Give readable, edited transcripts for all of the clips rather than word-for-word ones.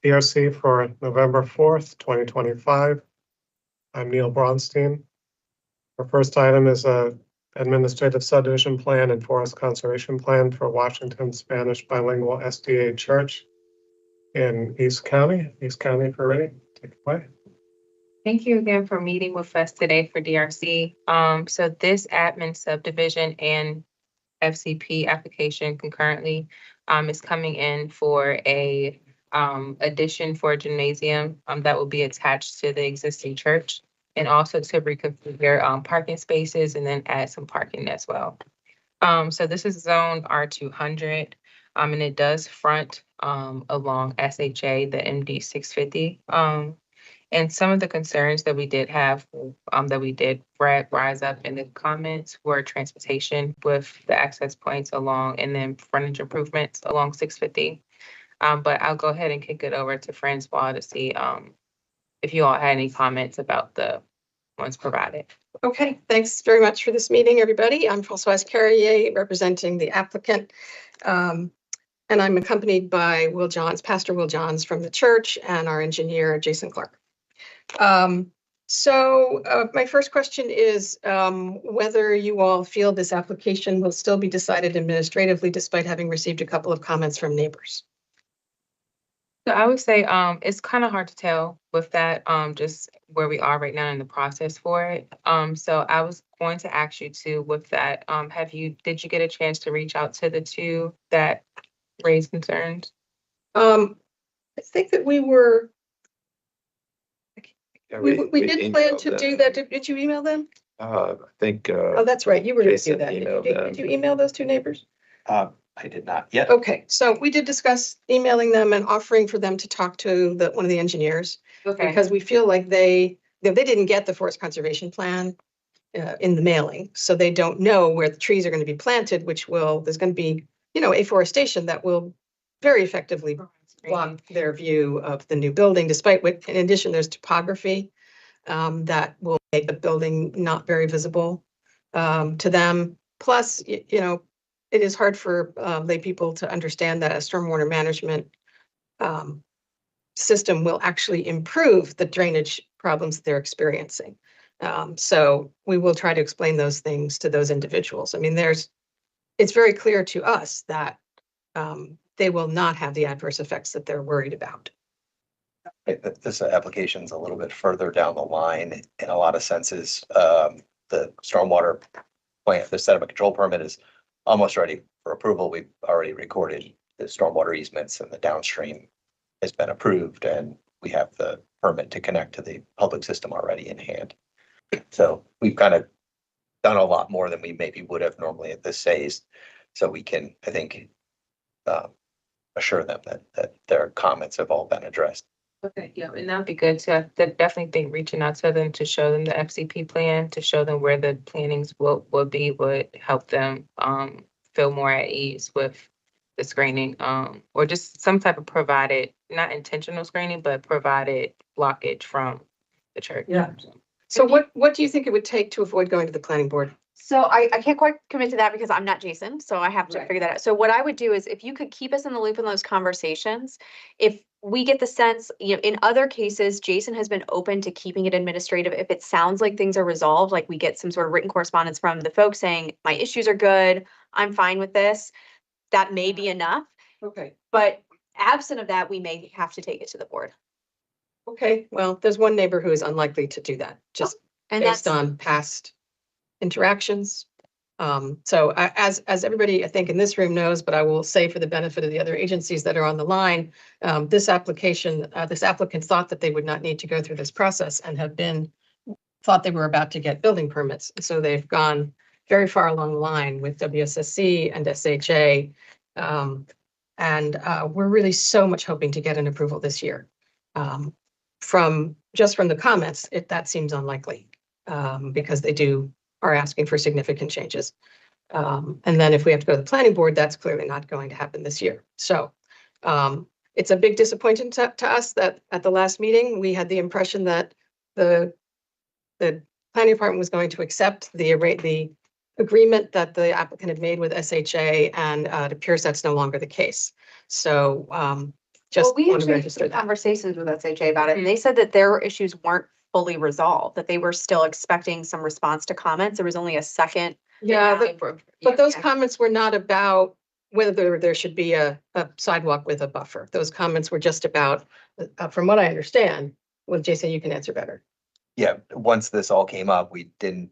DRC for November 4th, 2025. I'm Neil Bronstein. Our first item is a administrative subdivision plan and forest conservation plan for Washington Spanish bilingual SDA Church in East County. East County, if you're ready, take it away. Thank you again for meeting with us today for DRC. So this admin subdivision and FCP application concurrently is coming in for a addition for a gymnasium that will be attached to the existing church, and also to reconfigure parking spaces and then add some parking as well. So this is zone R200, and it does front along SHA, the MD 650. And some of the concerns that we did have, that we did rise up in the comments were transportation with the access points along, and then frontage improvements along 650. But I'll go ahead and kick it over to Francois to see if you all had any comments about the ones provided. Okay, thanks very much for this meeting, everybody. I'm Françoise Carrier, representing the applicant. And I'm accompanied by Will Johns, Pastor Will Johns from the church, and our engineer, Jason Clark. My first question is whether you all feel this application will still be decided administratively despite having received a couple of comments from neighbors. So I would say it's kind of hard to tell with that, just where we are right now in the process for it. So I was going to ask you too, with that, did you get a chance to reach out to the two that raised concerns? I think that we were. We did plan to do that. Did you email them? I think. Oh, that's right. You were going to do that. Did you email those two neighbors? I did not yet. Okay, so we did discuss emailing them and offering for them to talk to one of the engineers. Okay. Because we feel like they didn't get the forest conservation plan in the mailing, so they don't know where the trees are going to be planted, there's going to be, afforestation that will very effectively block their view of the new building, despite what, in addition, there's topography that will make the building not very visible to them. Plus, it is hard for lay people to understand that a stormwater management system will actually improve the drainage problems they're experiencing. So we will try to explain those things to those individuals. I mean, it's very clear to us that they will not have the adverse effects that they're worried about. This application is a little bit further down the line in a lot of senses. The stormwater plant, the sediment control permit is almost ready for approval. We've already recorded the stormwater easements, and the downstream has been approved, and we have the permit to connect to the public system already in hand. So we've kind of done a lot more than we maybe would have normally at this phase. So we can, I think, assure them that their comments have all been addressed. Okay, yeah, and that'd be good. So I definitely think reaching out to them to show them the FCP plan, to show them where the plannings would help them feel more at ease with the screening, or just some type of provided, not intentional screening, but provided blockage from the church. Yeah. So what do you think it would take to avoid going to the planning board? So I can't quite commit to that because I'm not Jason, so I have to figure that out. So what I would do is, if you could keep us in the loop in those conversations, if we get the sense, in other cases, Jason has been open to keeping it administrative. If it sounds like things are resolved, like we get some sort of written correspondence from the folks saying, my issues are good, I'm fine with this, that may be enough. Okay. But absent of that, we may have to take it to the board. Okay, well, there's one neighbor who is unlikely to do that, just based on past interactions. So as everybody, I think, in this room knows, but I will say for the benefit of the other agencies that are on the line, this applicant thought that they would not need to go through this process and thought they were about to get building permits. So they've gone very far along the line with WSSC and SHA. And we're really so much hoping to get an approval this year. From the comments, that seems unlikely because they are asking for significant changes. And then if we have to go to the planning board, that's clearly not going to happen this year. So it's a big disappointment to us that at the last meeting, we had the impression that the planning department was going to accept the agreement that the applicant had made with SHA, and it appears that's no longer the case. So just We want to actually register had that. conversations with SHA about it, and they said that their issues weren't fully resolved, that they were still expecting some response to comments. There was only a second. Yeah, but those Yeah. comments were not about whether there should be a sidewalk with a buffer. Those comments were just about, from what I understand, well, Jason, you can answer better. Yeah, once this all came up, we didn't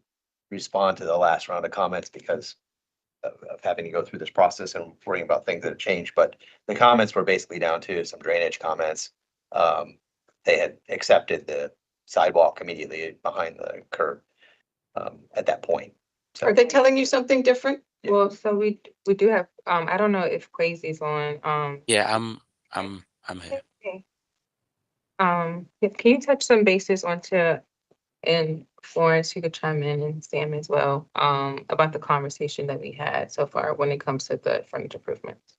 respond to the last round of comments because of having to go through this process and worrying about things that have changed. But the comments were basically down to some drainage comments. They had accepted the sidewalk immediately behind the curb at that point. So Are they telling you something different? Yeah. Well, so we do have, I don't know if Crazy's on, Yeah, I'm here. okay. Yeah, can you touch some bases onto, and Florence, you could chime in, and Sam as well, about the conversation that we had so far when it comes to the frontage improvements?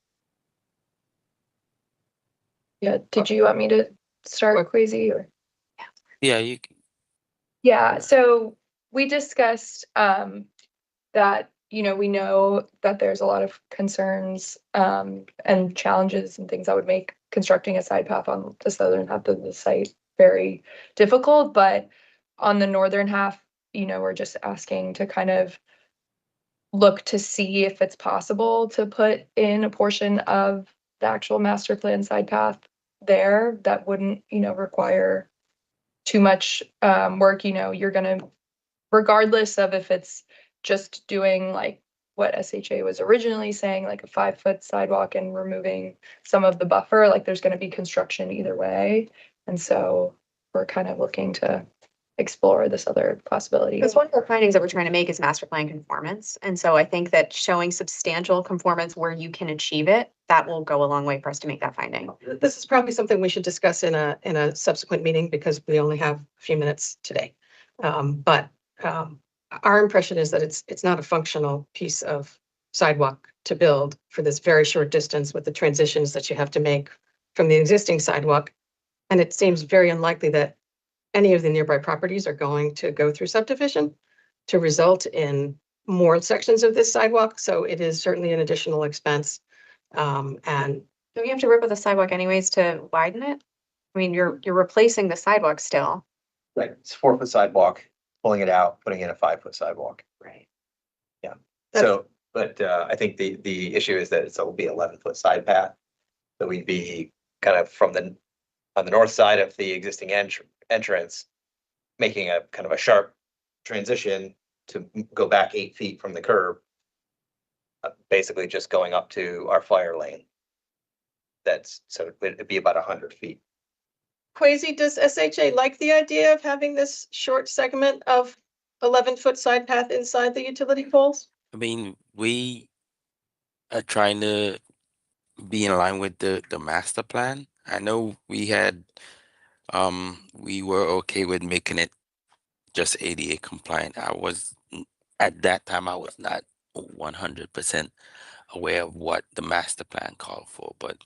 Yeah, did you want me to start Quasi or? Yeah, you. Yeah, so we discussed that, you know, we know that there's a lot of concerns and challenges and things that would make constructing a side path on the southern half of the site very difficult, but on the northern half, you know, we're just asking to kind of look to see if it's possible to put in a portion of the actual master plan side path there that wouldn't, you know, require too much work. You know, you're gonna, regardless of if it's just doing like what SHA was originally saying, like a 5-foot sidewalk and removing some of the buffer, like there's gonna be construction either way. And so we're kind of looking to explore this other possibility. Because one of the findings that we're trying to make is master plan conformance. And so I think that showing substantial conformance where you can achieve it, that will go a long way for us to make that finding. This is probably something we should discuss in a subsequent meeting because we only have a few minutes today. But our impression is that it's not a functional piece of sidewalk to build for this very short distance with the transitions that you have to make from the existing sidewalk. And it seems very unlikely that any of the nearby properties are going to go through subdivision to result in more sections of this sidewalk. So it is certainly an additional expense. And Do we have to rip with the sidewalk anyways to widen it? I mean, you're replacing the sidewalk still. right, it's 4-foot sidewalk, pulling it out, putting in a 5-foot sidewalk. Right. So, but I think the issue is that it'll be 11-foot side path. So we'd be kind of on the north side of the existing entrance, making a kind of a sharp transition to go back 8 feet from the curb. Basically just going up to our fire lane. So it'd be about 100 feet. Quasi, does SHA like the idea of having this short segment of 11-foot side path inside the utility poles? I mean, we are trying to be in line with the master plan. I know we had, we were okay with making it just ADA compliant. At that time, I was not 100% aware of what the master plan called for, but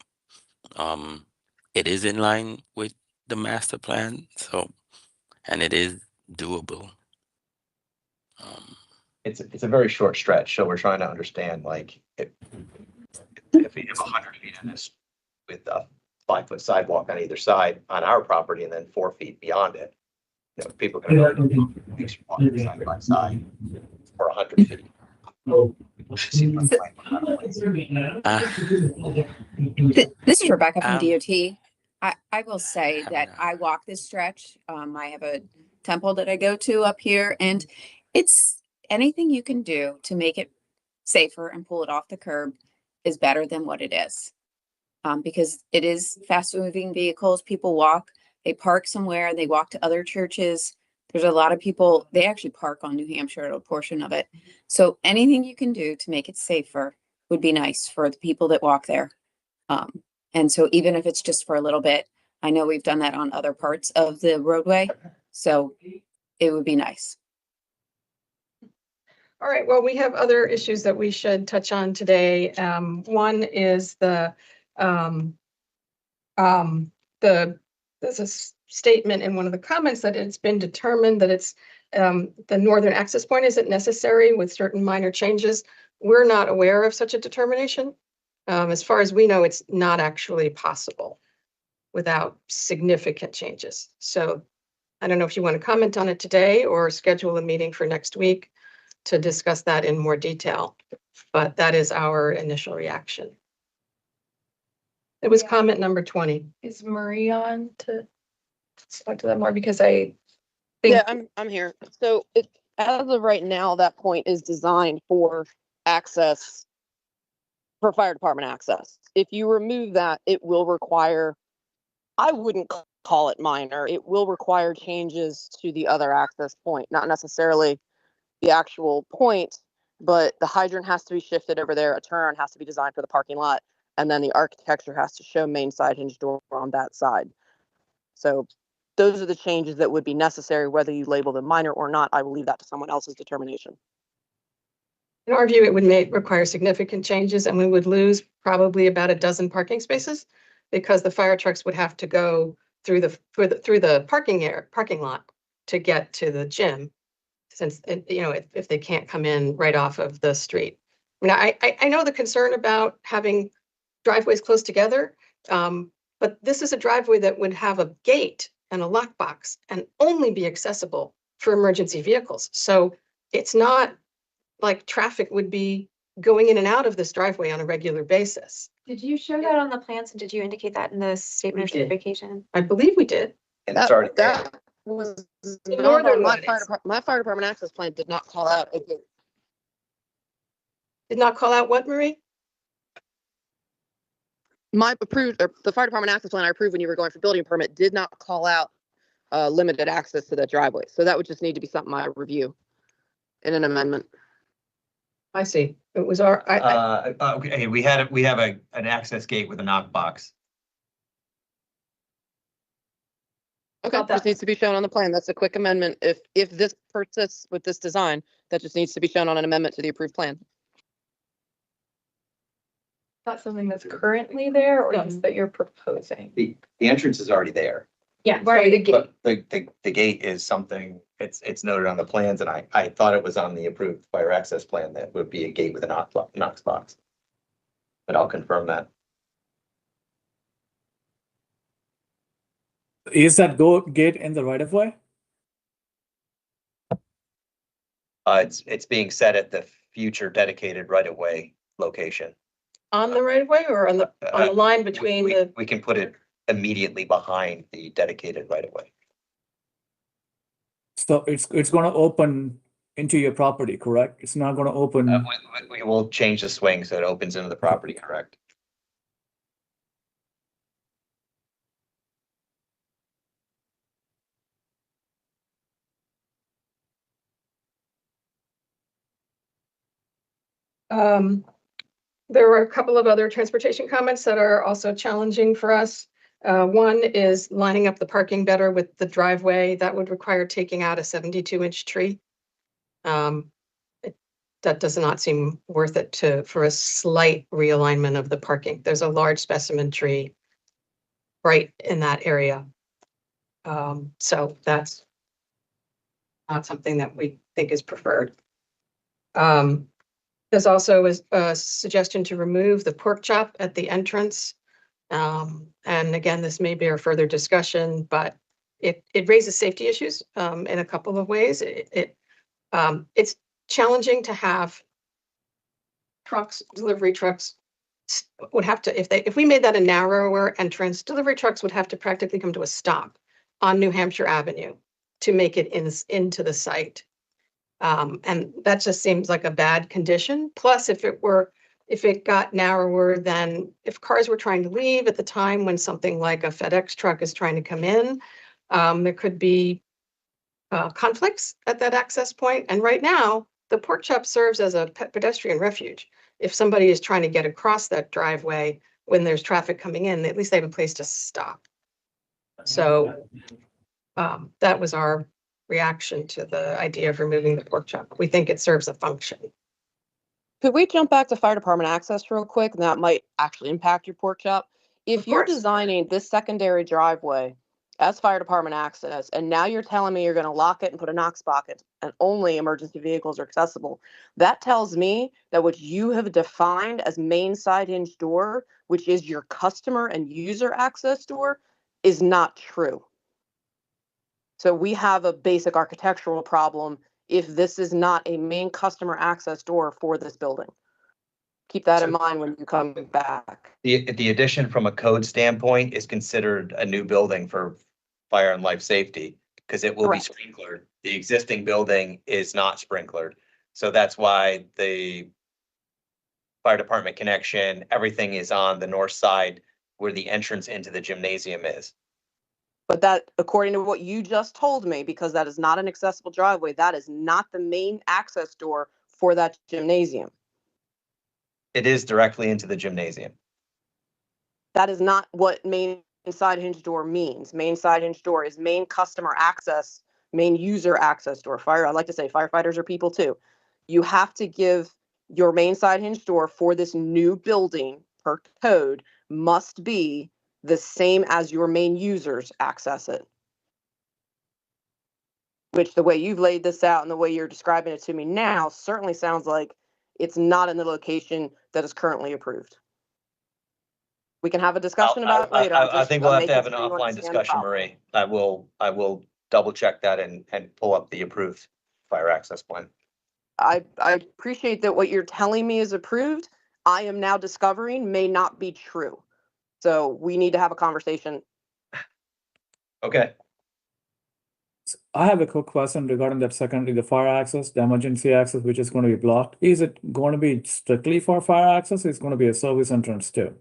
it is in line with the master plan, so, and it is doable. It's a very short stretch, so we're trying to understand, like, if we have 100 feet in this with a 5-foot sidewalk on either side on our property and then 4 feet beyond it, you know, people can walk side by side for 100 feet. This is Rebecca from Um, DOT. I will say have that not. I walk this stretch. I have a temple that I go to up here, and it's anything you can do to make it safer and pull it off the curb is better than what it is. Because it is fast moving vehicles. People walk, they park somewhere, they walk to other churches. There's a lot of people, they actually park on New Hampshire, a portion of it. So anything you can do to make it safer would be nice for the people that walk there. And so even if it's just for a little bit, I know we've done that on other parts of the roadway. So it would be nice. All right, well, we have other issues that we should touch on today. One is there's a statement in one of the comments that it's been determined that it's the northern access point isn't necessary with certain minor changes. We're not aware of such a determination. As far as we know, it's not actually possible. without significant changes. So I don't know if you want to comment on it today or schedule a meeting for next week to discuss that in more detail, but that is our initial reaction. It was Yeah. comment number 20. Is Marie on to talk to that more? Because I think Yeah, I'm here. So it, as of right now, that point is designed for access, for fire department access. If you remove that, it will require, I wouldn't call it minor. It will require changes to the other access point, not necessarily the actual point, but the hydrant has to be shifted over there. A turnaround has to be designed for the parking lot. And then the architecture has to show main side hinge door on that side. So those are the changes that would be necessary, whether you label them minor or not. I will leave that to someone else's determination. In our view, it would require significant changes, and we would lose probably about a dozen parking spaces because the fire trucks would have to go through the parking lot to get to the gym, since if they can't come in right off of the street. I mean, I know the concern about having driveways close together, but this is a driveway that would have a gate and a lockbox and only be accessible for emergency vehicles. So it's not like traffic would be going in and out of this driveway on a regular basis. Did you show that on the plans and did you indicate that in the statement of We did. certification? I believe we did. And it's already there. That was The not northern on my one fire is. department. My fire department access plan did not call out a gate. Did not call out what, Marie? My approved, or the fire department access plan I approved when you were going for building permit did not call out limited access to the driveway. So that would just need to be something I review in an amendment. I see. It was our, Okay, we have an access gate with a knockbox. Okay, Got that. just needs to be shown on the plan. That's a quick amendment. If this persists with this design, that just needs to be shown on an amendment to the approved plan. that's something that's currently there or No. just that you're proposing. The entrance is already there, Yeah, right, the gate. but the gate is something, it's noted on the plans, and I thought it was on the approved fire access plan that would be a gate with a Knox box. But I'll confirm that. Is that gate in the right of way? It's being set at the future dedicated right-of-way location. on the right of way or on the line between the, We can put it immediately behind the dedicated right-of-way. So it's going to open into your property, correct? It's not going to open. We will change the swing so it opens into the property, correct? there were a couple of other transportation comments that are also challenging for us. One is lining up the parking better with the driveway. That would require taking out a 72-inch tree. That does not seem worth it for a slight realignment of the parking. There's a large specimen tree right in that area. So that's not something that we think is preferred. There's also a suggestion to remove the pork chop at the entrance. And again, this may bear further discussion, but it raises safety issues in a couple of ways. It's challenging to have trucks, delivery trucks would have to, if we made that a narrower entrance, delivery trucks would have to practically come to a stop on New Hampshire Avenue to make it into the site. And that just seems like a bad condition. Plus, if it got narrower, then if cars were trying to leave at the time when something like a FedEx truck is trying to come in, there could be conflicts at that access point. And right now, the pork chop serves as a pedestrian refuge. If somebody is trying to get across that driveway when there's traffic coming in, at least they have a place to stop. So that was our reaction to the idea of removing the pork chop. We think it serves a function. Could we jump back to fire department access real quick? And that might actually impact your pork chop. If Of you're course. designing this secondary driveway as fire department access, and now you're telling me you're going to lock it and put a Knox bucket and only emergency vehicles are accessible, that tells me that what you have defined as main side hinge door, which is your customer and user access door, is not true. So we have a basic architectural problem if this is not a main customer access door for this building. Keep that in mind when you come back. The addition from a code standpoint is considered a new building for fire and life safety because it will be Correct. sprinklered. The existing building is not sprinklered. So that's why the fire department connection, everything is on the north side where the entrance into the gymnasium is. But that, according to what you just told me, because that is not an accessible driveway, that is not the main access door for that gymnasium. It is directly into the gymnasium. That is not what main side hinge door means. Main side hinge door is main customer access, main user access door. I like to say firefighters are people too. You have to give your main side hinge door for this new building per code must be the same as your main users access it. Which the way you've laid this out and the way you're describing it to me now certainly sounds like it's not in the location that is currently approved. We can have a discussion about it later. I think we'll have to have an making sure you offline understand the discussion, problem. Marie. I will double check that and pull up the approved fire access plan. I appreciate that what you're telling me is approved. I am now discovering may not be true. So we need to have a conversation. Okay. I have a quick question regarding that secondary, the fire access, the emergency access, which is going to be blocked. Is it going to be strictly for fire access? It's going to be a service entrance too.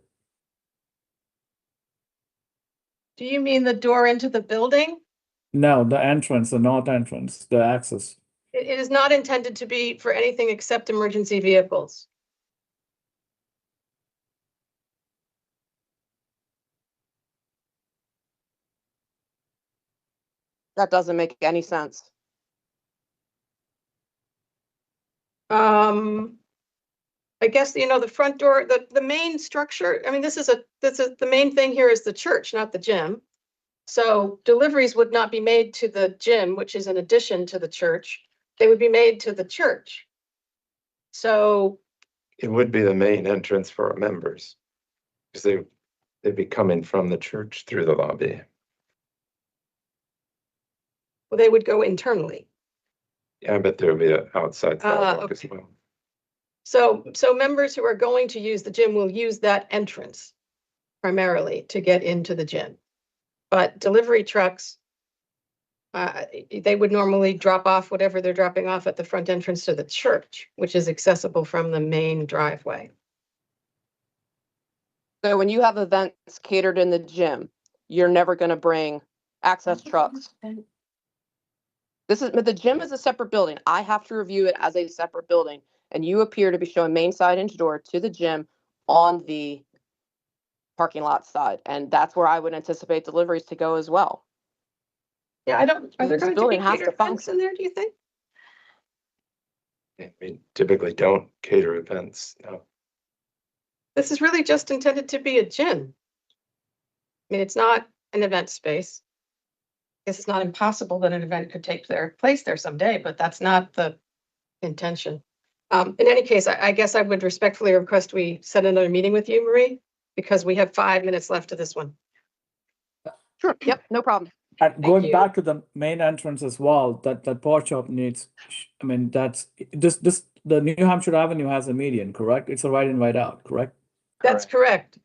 Do you mean the door into the building? No, the entrance, the north entrance, the access. It is not intended to be for anything except emergency vehicles. That doesn't make any sense. I guess, you know, the front door, the main structure, I mean, the main thing here is the church, not the gym. So deliveries would not be made to the gym, which is an addition to the church. They would be made to the church. So It would be the main entrance for our members. Because they'd be coming from the church through the lobby. they would go internally. Yeah, but there would be an outside sidewalk as okay. well. So members who are going to use the gym will use that entrance primarily to get into the gym. But delivery trucks, they would normally drop off whatever they're dropping off at the front entrance to the church, which is accessible from the main driveway. So when you have events catered in the gym, you're never going to bring access trucks. The gym is a separate building. I have to review it as a separate building. And you appear to be showing main side hinge door to the gym on the parking lot side. And that's where I would anticipate deliveries to go as well. Yeah, are there This going to be building has catered to events function. in there, do you think? We typically don't cater events, no. This is really just intended to be a gym. I mean, it's not an event space. I guess it's not impossible that an event could take place there someday, but that's not the intention. In any case, I guess I would respectfully request we set another meeting with you, Marie, because we have 5 minutes left to this one. Sure. Yep. No problem. And going you. back to the main entrance as well, that porch shop needs, I mean, that's the New Hampshire Avenue has a median, correct? It's a right in, right out, correct? That's correct.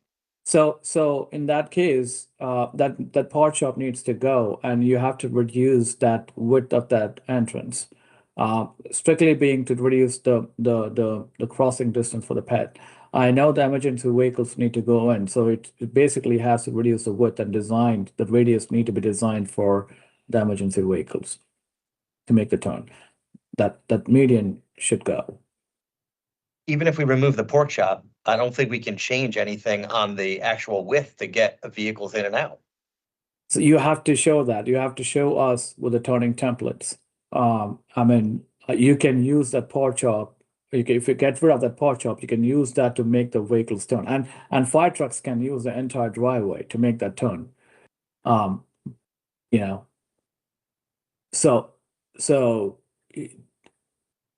So in that case, that porch shop needs to go, and you have to reduce that width of that entrance. Strictly being to reduce the crossing distance for the pet. I know the emergency vehicles need to go in, so it basically has to reduce the width and designed, the radius need to be designed for the emergency vehicles to make the turn. That median should go. Even if we remove the pork chop, I don't think we can change anything on the actual width to get vehicles in and out. So you have to show that. You have to show us with the turning templates. I mean, you can use that porch chop. If you get rid of that porch chop, you can use that to make the vehicles turn. And fire trucks can use the entire driveway to make that turn. You know. So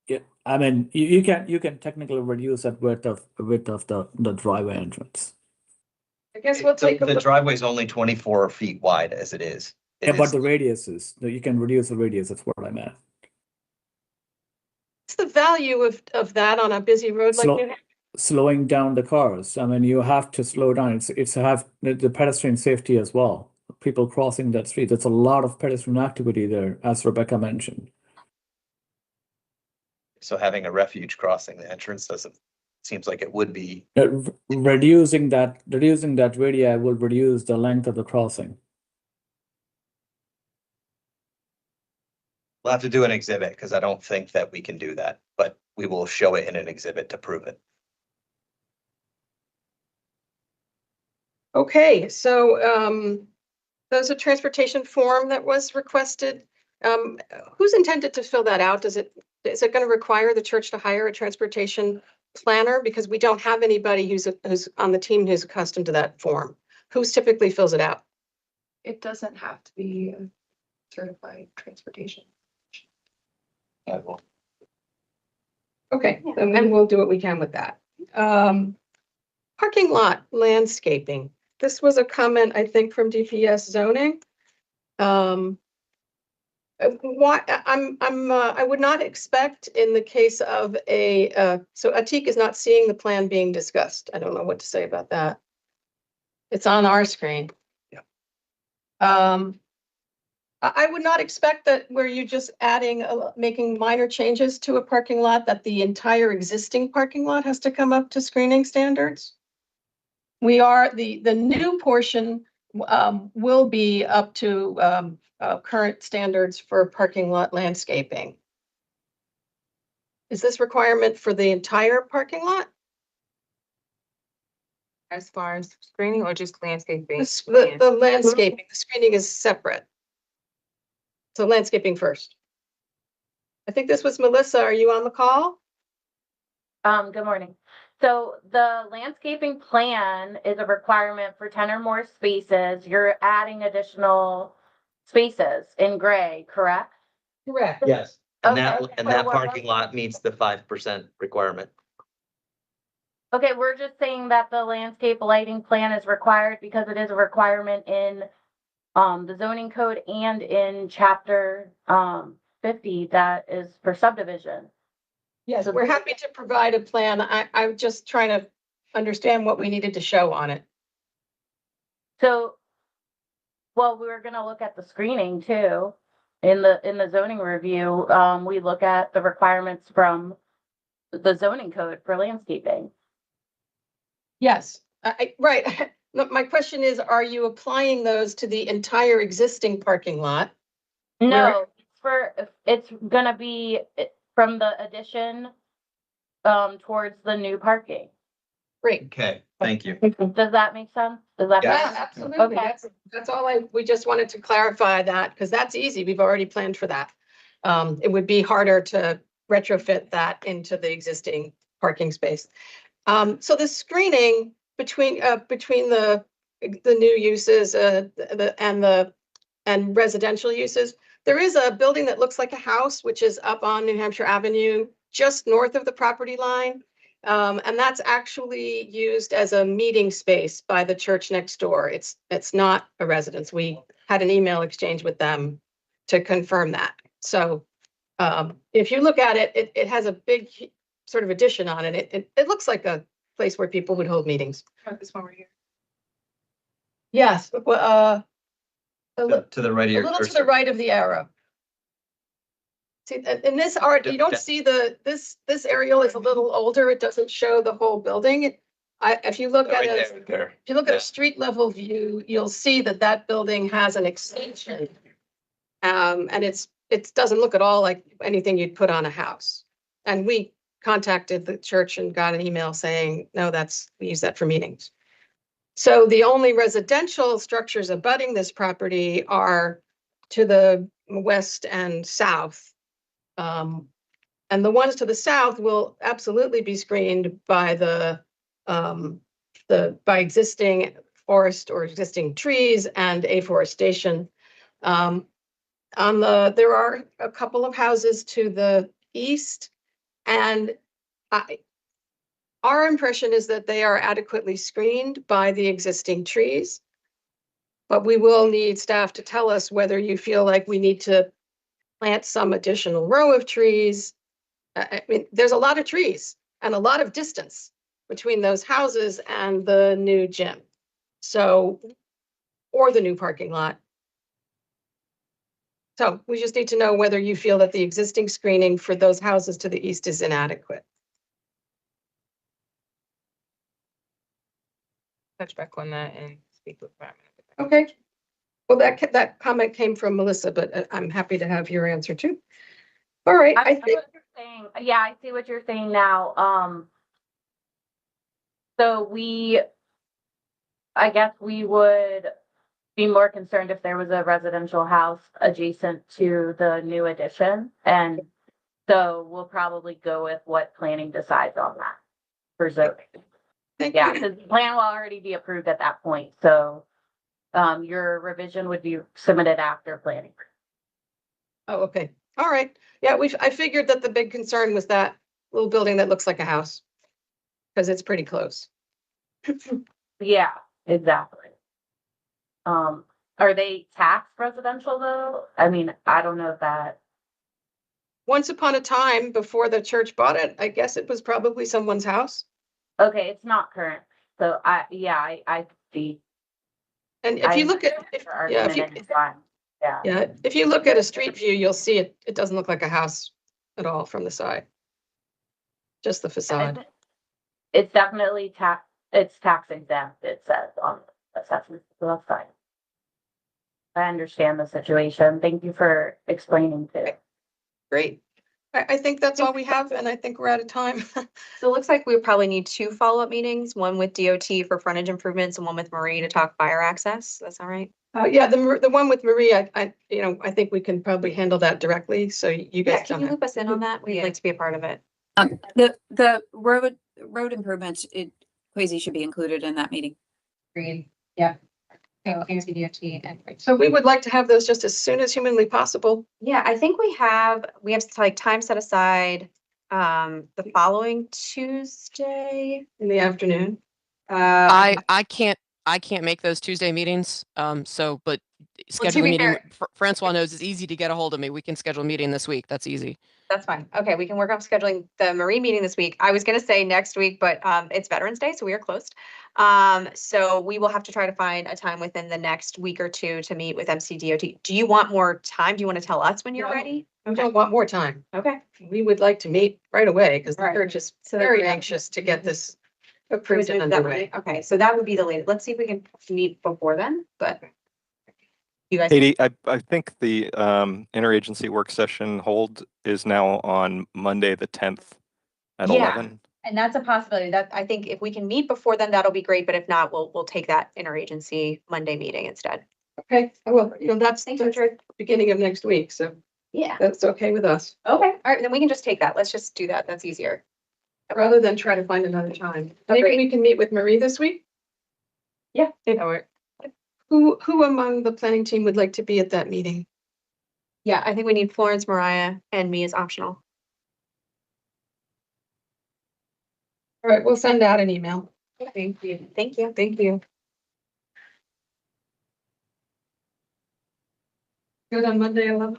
yeah, I mean, you can technically reduce that width of the driveway entrance. I guess we'll take a The look. driveway is only 24 feet wide as it is. It Yeah, but is- the radius is, you can reduce the radius, that's what I meant. What's the value of that on a busy road like Slow- New Hampshire? Slowing down the cars. I mean, you have to slow down. It's have the pedestrian safety as well. People crossing that street. There's a lot of pedestrian activity there, as Rebecca mentioned. So having a refuge crossing the entrance seems like it would be. Reducing that radii will reduce the length of the crossing. We'll have to do an exhibit because I don't think that we can do that, but we will show it in an exhibit to prove it. Okay, so there's a transportation form that was requested. Who's intended to fill that out? Is it going to require the church to hire a transportation planner? Because we don't have anybody who's on the team who's accustomed to that form. Who's typically fills it out? It doesn't have to be a certified transportation. Okay, then we will do what we can with that. Parking lot landscaping. This was a comment, I think, from DPS zoning. I would not expect in the case of so Atik is not seeing the plan being discussed. I don't know what to say about that. It's on our screen. Yeah. I would not expect that where you just making minor changes to a parking lot, that the entire existing parking lot has to come up to screening standards. The new portion will be up to current standards for parking lot landscaping. Is this requirement for the entire parking lot? As far as screening or just landscaping? The landscaping, the screening is separate. So landscaping first. I think this was Melissa. Are you on the call? Good morning. So the landscaping plan is a requirement for 10 or more spaces. You're adding additional spaces in gray, correct? Correct. Yes. And Okay, and so that what- parking lot meets the 5% requirement. Okay, we're just saying that the landscape lighting plan is required because it is a requirement in the zoning code and in chapter 50 that is for subdivision. Yes, we're happy to provide a plan. I'm just trying to understand what we needed to show on it. So, well, we were gonna look at the screening too. In the zoning review, we look at the requirements from the zoning code for landscaping. Yes, right. Look, my question is, are you applying those to the entire existing parking lot? No, it's gonna be from the addition towards the new parking. Great. Okay, thank you. Does that make sense? Does that? Yeah. Yeah, make- absolutely. Okay. That's all we just wanted to clarify that, because that's easy. We've already planned for that. It would be harder to retrofit that into the existing parking space. So the screening between the new uses and residential uses, there is a building that looks like a house, which is up on New Hampshire Avenue, just north of the property line. And that's actually used as a meeting space by the church next door. It's not a residence. We had an email exchange with them to confirm that. So if you look at it, it has a big sort of addition on it. It looks like a place where people would hold meetings. This one right here. Yes, well, To the right of a your little to the cursor. right of the arrow. See, in this art, you don't see this aerial is a little older. It doesn't show the whole building. If you look at Right it, there. if you look at Yeah. a street level view, you'll see that building has an extension. And it doesn't look at all like anything you'd put on a house. And we contacted the church and got an email saying, no, we use that for meetings. So the only residential structures abutting this property are to the west and south. And the ones to the south will absolutely be screened by by existing forest or existing trees and afforestation. There are a couple of houses to the east, and Our impression is that they are adequately screened by the existing trees. But we will need staff to tell us whether you feel like we need to plant some additional row of trees. I mean, there's a lot of trees and a lot of distance between those houses and the new gym. So, or the new parking lot. So we just need to know whether you feel that the existing screening for those houses to the east is inadequate. Touch back on that and speak with Byron. Okay. Well, that comment came from Melissa, but I'm happy to have your answer too. All right, I I see think, what you're saying. Yeah, I see what you're saying now. So I guess we would be more concerned if there was a residential house adjacent to the new addition. And so we'll probably go with what planning decides on that for zoning. thank Yeah, you. because the plan will already be approved at that point. So your revision would be submitted after planning. Oh, okay. All right. Yeah, I figured that the big concern was that little building that looks like a house. Because it's pretty close. Yeah, exactly. Are they taxed residential though? I mean, I don't know if that. Once upon a time, before the church bought it, I guess it was probably someone's house. Okay, it's not current. So I see. And if you look at, yeah, if you look at a street view, you'll see it doesn't look like a house at all from the side. Just the facade. It's definitely it's tax exempt, it says on the assessment, so that's fine. I understand the situation. Thank you for explaining to. Great. I think that's all we have, and I think we're out of time. So it looks like we probably need 2 follow-up meetings, one with DOT for frontage improvements and one with Marie to talk fire access. That's all right? Yeah, the one with Marie, I think we can probably handle that directly, so you Yeah, guys can don't you have. loop us in on that? We'd like to be a part of it. The road improvements, Quasi should be included in that meeting. Agreed. Yeah. NCDOT and. So we would like to have those just as soon as humanly possible. Yeah, I think we have like time set aside, the following Tuesday. In the afternoon. I can't make those Tuesday meetings. But Well, to schedule a be meeting. fair- Francois knows it's easy to get a hold of me. We can schedule a meeting this week. That's easy. That's fine. Okay, we can work on scheduling the Marie meeting this week. I was gonna say next week, but it's Veterans Day, so we are closed. So we will have to try to find a time within the next week or 2 to meet with MCDOT. Do you want more time? Do you want to tell us when you're No. ready? We don't want more time. Okay. We would like to meet right away because the All right. church is So very we're- anxious to get this So approved is and that underway. right? Okay, so that would be the latest. Let's see if we can meet before then, but. You guys. Katie, I think the interagency work session hold is now on Monday, the 10th at Yeah. 11. And that's a possibility that I think if we can meet before then, that'll be great. But if not, we'll take that interagency Monday meeting instead. Okay, well, that's Thanks, the Richard. beginning of next week, so Yeah. that's okay with us. Okay, all right, then we can just take that. Let's just do that. That's easier. Rather than try to find another time. Maybe Agreed. we can meet with Marie this week? Yeah. Who among the planning team would like to be at that meeting? Yeah, I think we need Florence, Mariah, and me as optional. All right, we'll send out an email. Thank you. Thank you. Thank you. Good on Monday, 11.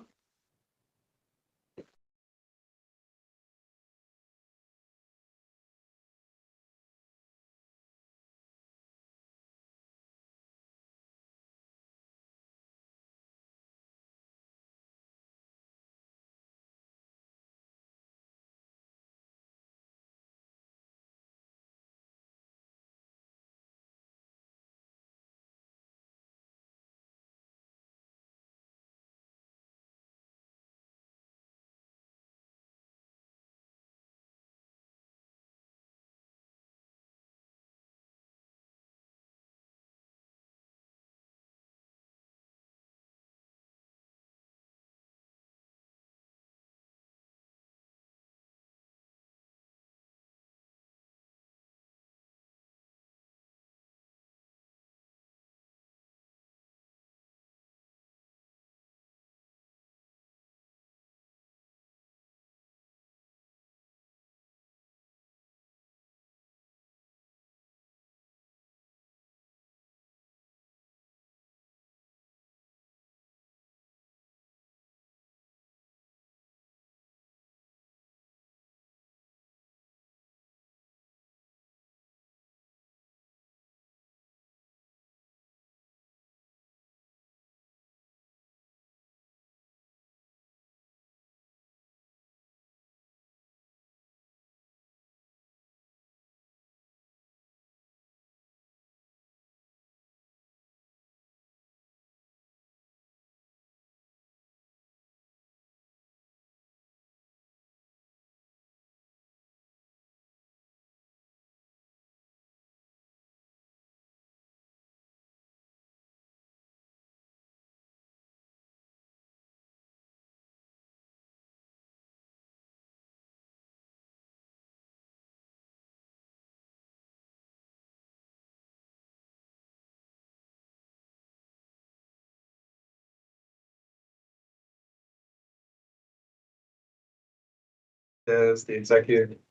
is the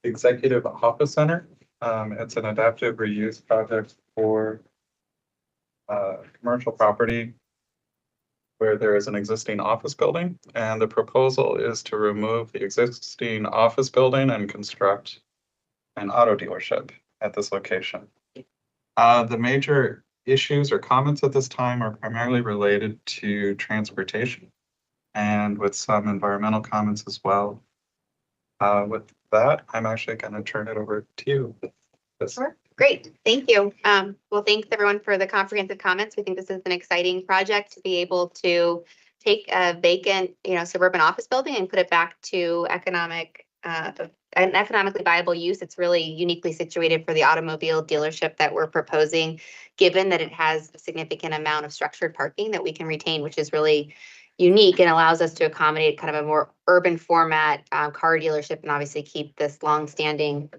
Executive Office Center. It's an adaptive reuse project for commercial property where there is an existing office building, and the proposal is to remove the existing office building and construct an auto dealership at this location. The major issues or comments at this time are primarily related to transportation and with some environmental comments as well. With that, I'm actually going to turn it over to you. Sure. Great, thank you. Well, thanks everyone for the comprehensive comments. We think this is an exciting project to be able to take a vacant, suburban office building and put it back to an economically viable use. It's really uniquely situated for the automobile dealership that we're proposing, given that it has a significant amount of structured parking that we can retain, which is really unique and allows us to accommodate kind of a more urban format car dealership and obviously keep this longstanding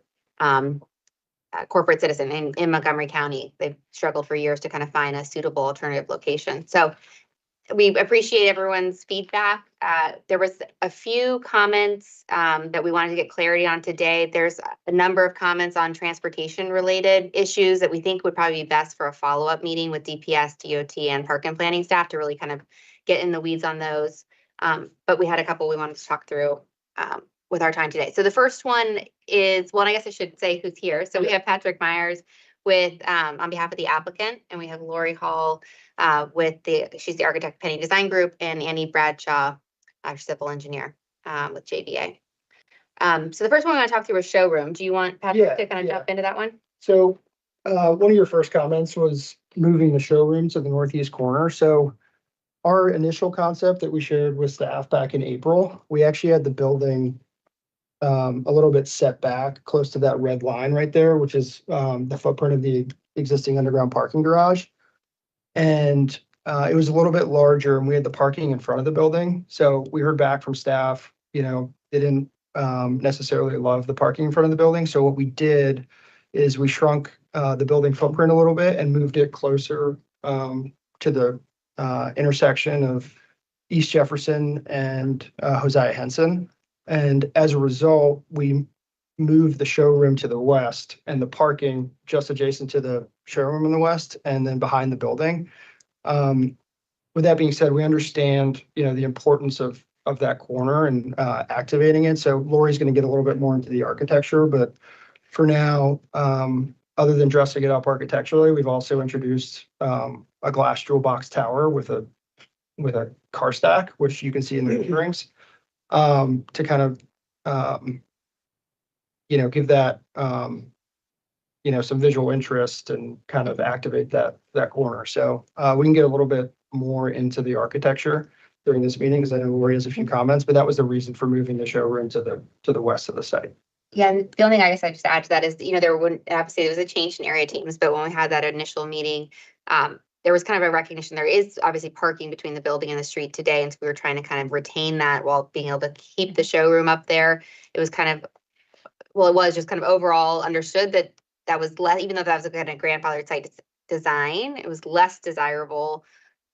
corporate citizen in Montgomery County. They've struggled for years to kind of find a suitable alternative location. So we appreciate everyone's feedback. There was a few comments that we wanted to get clarity on today. There's a number of comments on transportation related issues that we think would probably be best for a follow-up meeting with DPS, DOT, and park and planning staff to really kind of get in the weeds on those. But we had a couple we wanted to talk through with our time today. So the first one is, well, I guess I should say who's here. So we have Patrick Myers with on behalf of the applicant, and we have Lori Hall she's the architect Penny Design Group, and Annie Bradshaw, our civil engineer with JBA. So the first one I want to talk through is showroom. Do you want Patrick to kind of jump into that one? So one of your first comments was moving the showroom to the northeast corner. So our initial concept that we shared with staff back in April, we actually had the building a little bit set back close to that red line right there, which is the footprint of the existing underground parking garage. And it was a little bit larger and we had the parking in front of the building. So we heard back from staff, they didn't necessarily love the parking in front of the building. So what we did is we shrunk the building footprint a little bit and moved it closer to the intersection of East Jefferson and Hosea Henson. And as a result, we moved the showroom to the west and the parking just adjacent to the showroom in the west and then behind the building. With that being said, we understand, the importance of that corner and activating it. So Lori's going to get a little bit more into the architecture, but for now, other than dressing it up architecturally, we've also introduced a glass jewel box tower with a car stack, which you can see in the renderings, to kind of give that some visual interest and kind of activate that corner. So we can get a little bit more into the architecture during this meeting because I know Lori has a few comments, but that was the reason for moving the showroom to the west of the site. Yeah, and the only thing I guess I just add to that is, there wouldn't obviously there was a change in area teams, but when we had that initial meeting, there was kind of a recognition there is obviously parking between the building and the street today, and so we were trying to kind of retain that while being able to keep the showroom up there. It was kind of, well, it was just kind of overall understood that was less, even though that was a kind of grandfathered site design, it was less desirable.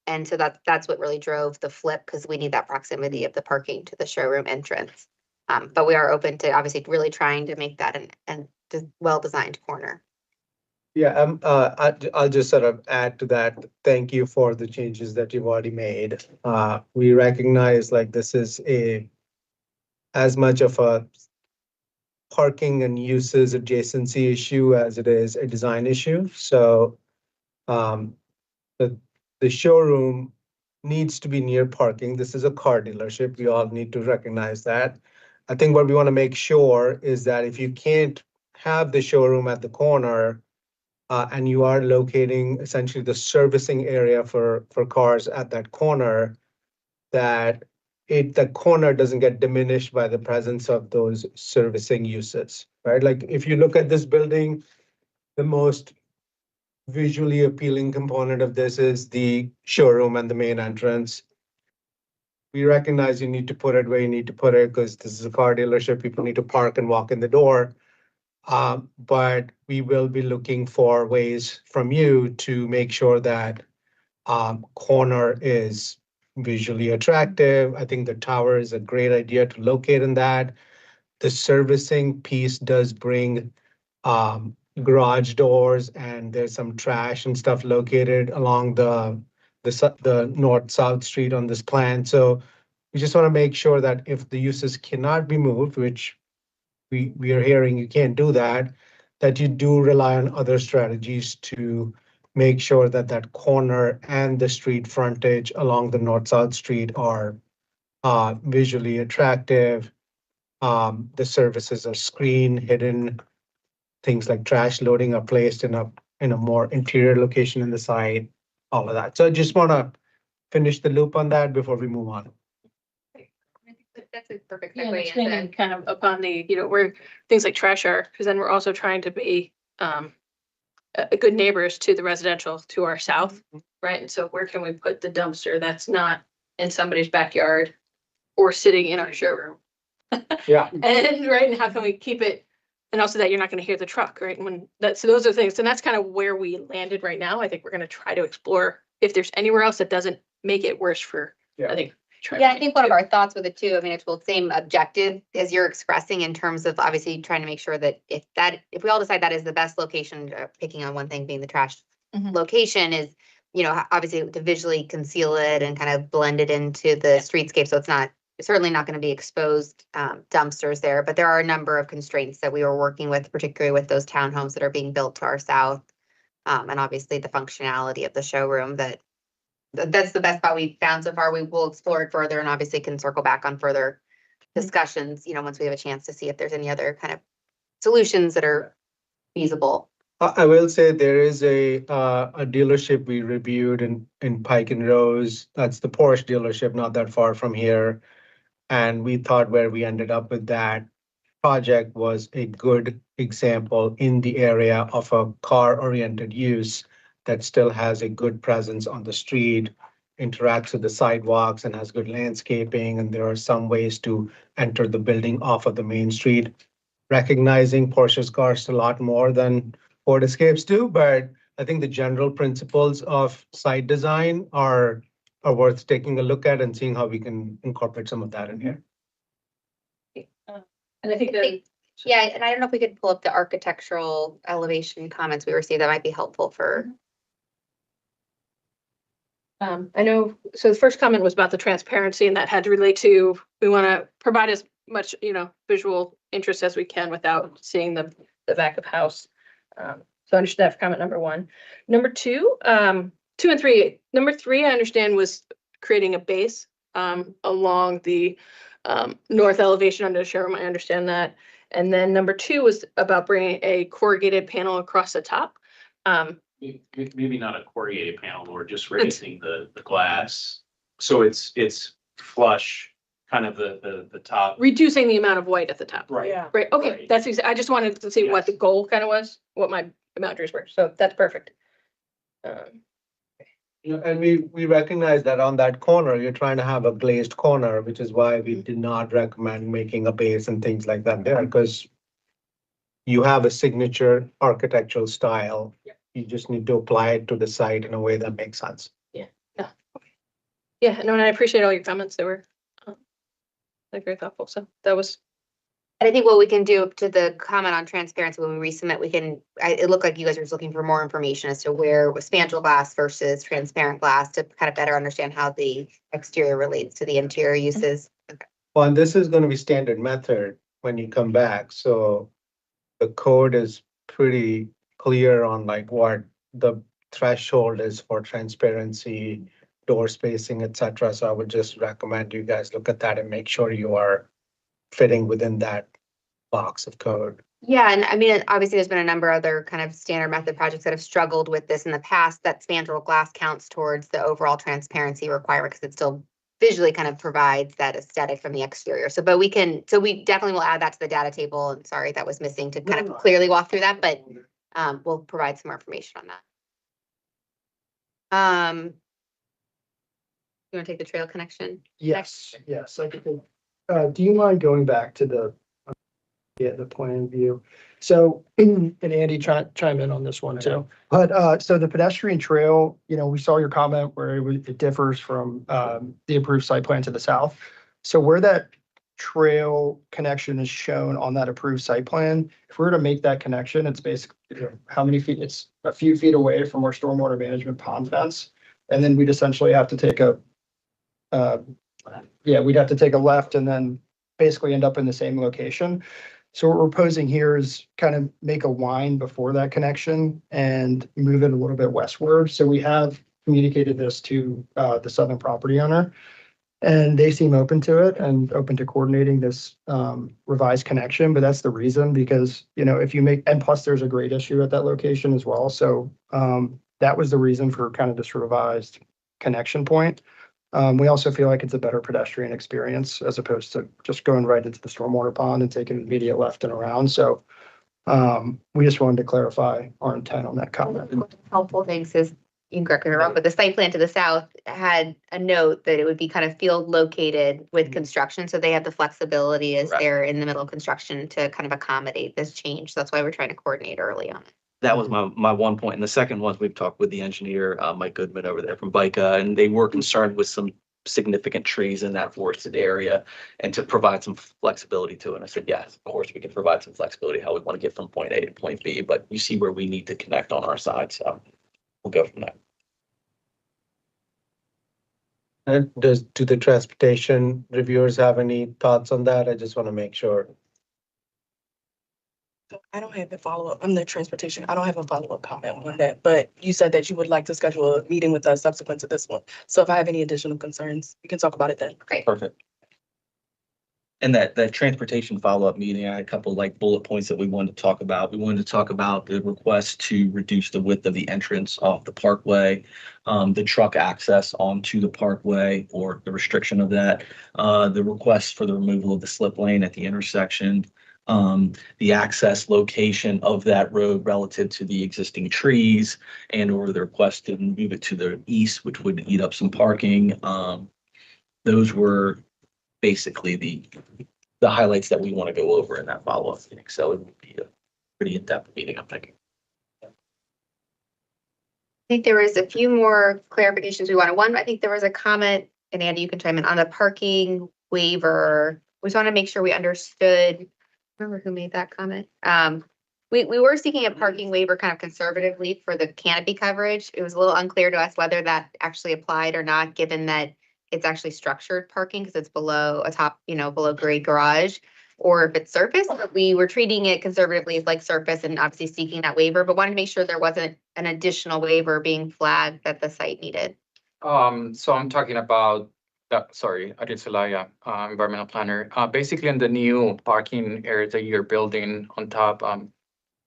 And so that's what really drove the flip, because we need that proximity of the parking to the showroom entrance. But we are open to obviously really trying to make that an well-designed corner. Yeah, I'll just sort of add to that. Thank you for the changes that you've already made. We recognize this is as much of a parking and uses adjacency issue as it is a design issue. So the showroom needs to be near parking. This is a car dealership. We all need to recognize that. I think what we want to make sure is that if you can't have the showroom at the corner and you are locating essentially the servicing area for cars at that corner, that the corner doesn't get diminished by the presence of those servicing uses, right? Like if you look at this building, the most visually appealing component of this is the showroom and the main entrance. We recognize you need to put it where you need to put it because this is a car dealership. People need to park and walk in the door. But we will be looking for ways from you to make sure that corner is visually attractive. I think the tower is a great idea to locate in that. the servicing piece does bring garage doors, and there's some trash and stuff located along the north-south street on this plan. So we just want to make sure that if the uses cannot be moved, which we are hearing you can't do that, that you do rely on other strategies to make sure that that corner and the street frontage along the north-south street are visually attractive. The services are screened, hidden. Things like trash loading are placed in a more interior location in the site, all of that. So I just want to finish the loop on that before we move on. That's a perfect Yeah, and segue expanding into, kind of upon the, where things like trash are, because then we're also trying to be good neighbors to the residential to our south, right? And so where can we put the dumpster that's not in somebody's backyard or sitting in our showroom? Yeah. And right, and how can we keep it, and also that you're not gonna hear the truck, right? When that, so those are things, and that's kind of where we landed right now. I think we're gonna try to explore if there's anywhere else that doesn't make it worse for, I think. yeah, I think one of our thoughts with it too, I mean, it's both same objective as you're expressing in terms of obviously trying to make sure that if we all decide that is the best location, picking on one thing being the trash location is, obviously to visually conceal it and kind of blend it into the streetscape. So it's certainly not going to be exposed dumpsters there, but there are a number of constraints that we were working with, particularly with those townhomes that are being built to our south. And obviously the functionality of the showroom that's the best spot we've found so far. We will explore it further and obviously can circle back on further discussions, once we have a chance to see if there's any other kind of solutions that are feasible. I will say there is a dealership we reviewed in Pike and Rose. That's the Porsche dealership, not that far from here. And we thought where we ended up with that project was a good example in the area of a car-oriented use that still has a good presence on the street, interacts with the sidewalks and has good landscaping. And there are some ways to enter the building off of the main street. Recognizing Porsche's cost a lot more than Ford Escapes do, but I think the general principles of site design are worth taking a look at and seeing how we can incorporate some of that in here. And I think that, Yeah, and I don't know if we could pull up the architectural elevation comments we received. That might be helpful for. I know, so the first comment was about the transparency, and that had to relate to, we want to provide as much, visual interest as we can without seeing the back of house. So I understand that for comment number one. Number two, 2 and 3. Number 3, I understand, was creating a base along the north elevation under the showroom. I understand that. And then number 2 was about bringing a corrugated panel across the top. Maybe not a corrugated panel, or just raising the glass. So it's flush, kind of the top. Reducing the amount of white at the top. Right. Yeah. Right, okay, Right. I just wanted to see what the goal kind of was, what my boundaries were, so that's perfect. And we recognize that on that corner, you're trying to have a glazed corner, which is why we did not recommend making a base and things like that there, because you have a signature architectural style. You just need to apply it to the site in a way that makes sense. Yeah, no, and I appreciate all your comments, they were like very thoughtful, so that was. And I think what we can do to the comment on transparency when we resubmit, it looked like you guys were just looking for more information as to where was spandrel glass versus transparent glass to kind of better understand how the exterior relates to the interior uses. Well, and this is going to be standard method when you come back. So the code is pretty clear on like what the threshold is for transparency, door spacing, etc. So I would just recommend you guys look at that and make sure you are fitting within that box of code. Yeah, and I mean, obviously, there's been a number of other kind of standard method projects that have struggled with this in the past. That spandrel glass counts towards the overall transparency requirement because it still visually kind of provides that aesthetic from the exterior. So, but we definitely will add that to the data table. And sorry, that was missing to kind of clearly walk through that, but we'll provide some more information on that. You want to take the trail connection? Yes, I could. Do you mind going back to the plan view? So, and Andy, chime in on this one too. But so the pedestrian trail, we saw your comment where it differs from the approved site plan to the south. So where that trail connection is shown on that approved site plan. If we were to make that connection, it's basically, how many feet? It's a few feet away from our stormwater management pond fence. And then we'd essentially have to take we'd have to take a left and then basically end up in the same location. So what we're proposing here is kind of make a line before that connection and move it a little bit westward. So we have communicated this to the southern property owner, and they seem open to it and open to coordinating this revised connection. But that's the reason, because, if you make, and plus there's a grade issue at that location as well. So that was the reason for kind of this revised connection point. We also feel like it's a better pedestrian experience as opposed to just going right into the stormwater pond and taking an immediate left and around. So we just wanted to clarify our intent on that comment. Helpful things is, you can correct me if I'm wrong, but the site plan to the south had a note that it would be kind of field located with construction. So they have the flexibility as they're in the middle of construction to kind of accommodate this change. So that's why we're trying to coordinate early on. That was my one point. And the second one, we've talked with the engineer, Mike Goodman over there from BICA, and they were concerned with some significant trees in that forested area and to provide some flexibility to it. And I said, yes, of course, we can provide some flexibility how we want to get from point A to point B, but you see where we need to connect on our side. So we'll go from there. And do the transportation reviewers have any thoughts on that? I just want to make sure. I don't have a follow-up. I'm the transportation. I don't have a follow-up comment on that, but you said that you would like to schedule a meeting with us subsequent to this one. So if I have any additional concerns, we can talk about it then. Great. Perfect. And that transportation follow-up meeting, I had a couple like bullet points that we wanted to talk about. We wanted to talk about the request to reduce the width of the entrance off the parkway, the truck access onto the parkway or the restriction of that, the request for the removal of the slip lane at the intersection, the access location of that road relative to the existing trees, and or the request to move it to the east, which would eat up some parking. Those were basically the highlights that we want to go over in that follow-up meeting. So it would be a pretty in-depth meeting, I'm thinking. I think there was a few more clarifications we wanted. One, I think there was a comment, and Andy, you can chime in, on the parking waiver. We just want to make sure we understood. Remember who made that comment? We were seeking a parking waiver kind of conservatively for the canopy coverage. It was a little unclear to us whether that actually applied or not, given that it's actually structured parking because it's below a top, below grade garage, or if it's surface. But we were treating it conservatively as like surface and obviously seeking that waiver, but wanted to make sure there wasn't an additional waiver being flagged that the site needed. So I'm talking about sorry, Adil Salaya, environmental planner. Basically in the new parking area that you're building on top,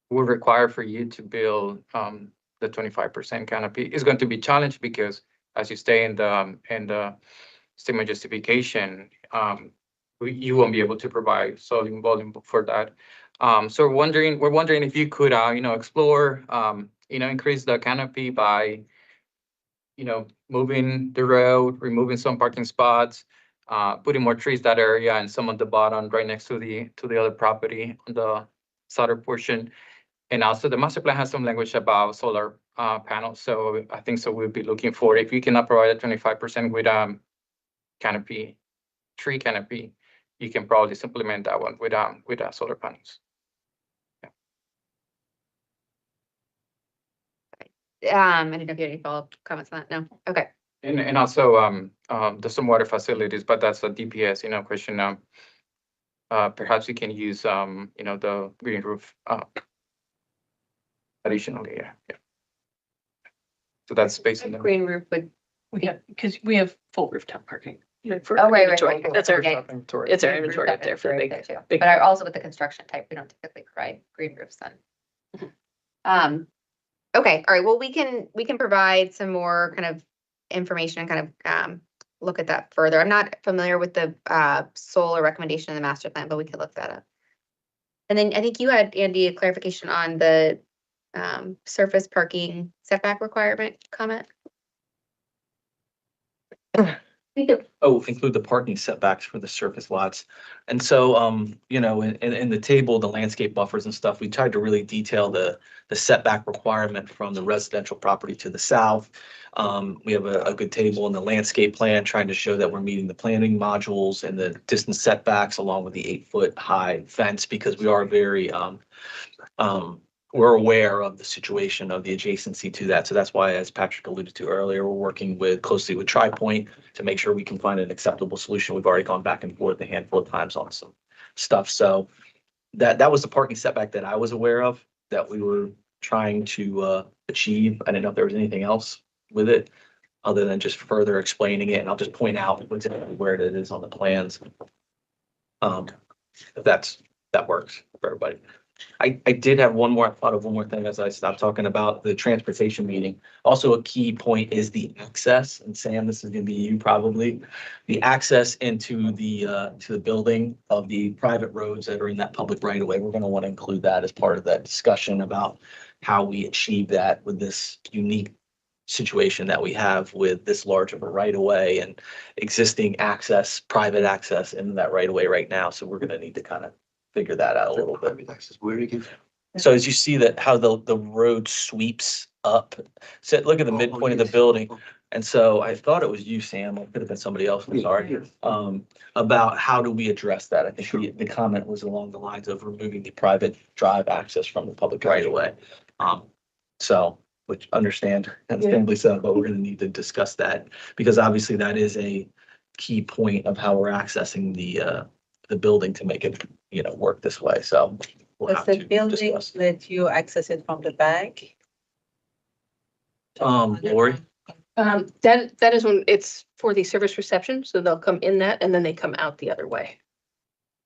will require for you to build the 25% canopy. It's going to be challenged because as you stay in the statement justification, you won't be able to provide sodium volume for that. So we're wondering if you could, explore, increase the canopy by, moving the road, removing some parking spots, putting more trees that area, and some on the bottom right next to the other property on the southern portion. And also the master plan has some language about solar panels. So I think we'll be looking for, if you cannot provide a 25% with canopy, tree canopy, you can probably supplement that one with solar panels. I don't know if you had any follow-up comments on that. No. Okay. And also the stormwater facilities, but that's a DPS, question. Perhaps you can use the green roof additionally. Yeah. So that's based on the green roof would. Because we have full rooftop parking. For Oh, right. inventory. That's our, Okay. it's our inventory up there for the big. big- But also with the construction type, we don't typically provide green roofs then. Okay, all right, well, we can provide some more kind of information and kind of look at that further. I'm not familiar with the solar recommendation in the master plan, but we could look that up. And then I think you had, Andy, a clarification on the surface parking setback requirement comment. include the parking setbacks for the surface lots. And so, you know, in the table, the landscape buffers and stuff, we tried to really detail the setback requirement from the residential property to the south. We have a good table in the landscape plan trying to show that we're meeting the planning modules and the distance setbacks along with the 8-foot high fence, because we are very, we're aware of the situation of the adjacency to that. So that's why, as Patrick alluded to earlier, we're working closely with TriPoint to make sure we can find an acceptable solution. We've already gone back and forth a handful of times on some stuff. So that was the parking setback that I was aware of that we were trying to achieve. I didn't know if there was anything else with it other than just further explaining it. And I'll just point out exactly where it is on the plans. If that works for everybody. I did have I thought of one more thing as I stopped talking about the transportation meeting. Also, a key point is the access, and Sam, this is gonna be you probably. The access into to the building of the private roads that are in that public right of way. We're gonna want to include that as part of that discussion about how we achieve that with this unique situation that we have with this large of a right of way and existing access, private access into that right of way right now. So we're gonna need to kind of figure that out a little bit. So as you see that how the road sweeps up, so look at the midpoint of the building. And so I thought it was you, Sam, or it could have been somebody else, I'm sorry, about how do we address that? I think the comment was along the lines of removing the private drive access from the public right of way. So, which understandably so, but we're gonna need to discuss that because obviously that is a key point of how we're accessing the building to make it, work this way. So we'll have Does to the building discuss. let you access it from the back? Lori? That is when it's for the service reception, so they'll come in that and then they come out the other way.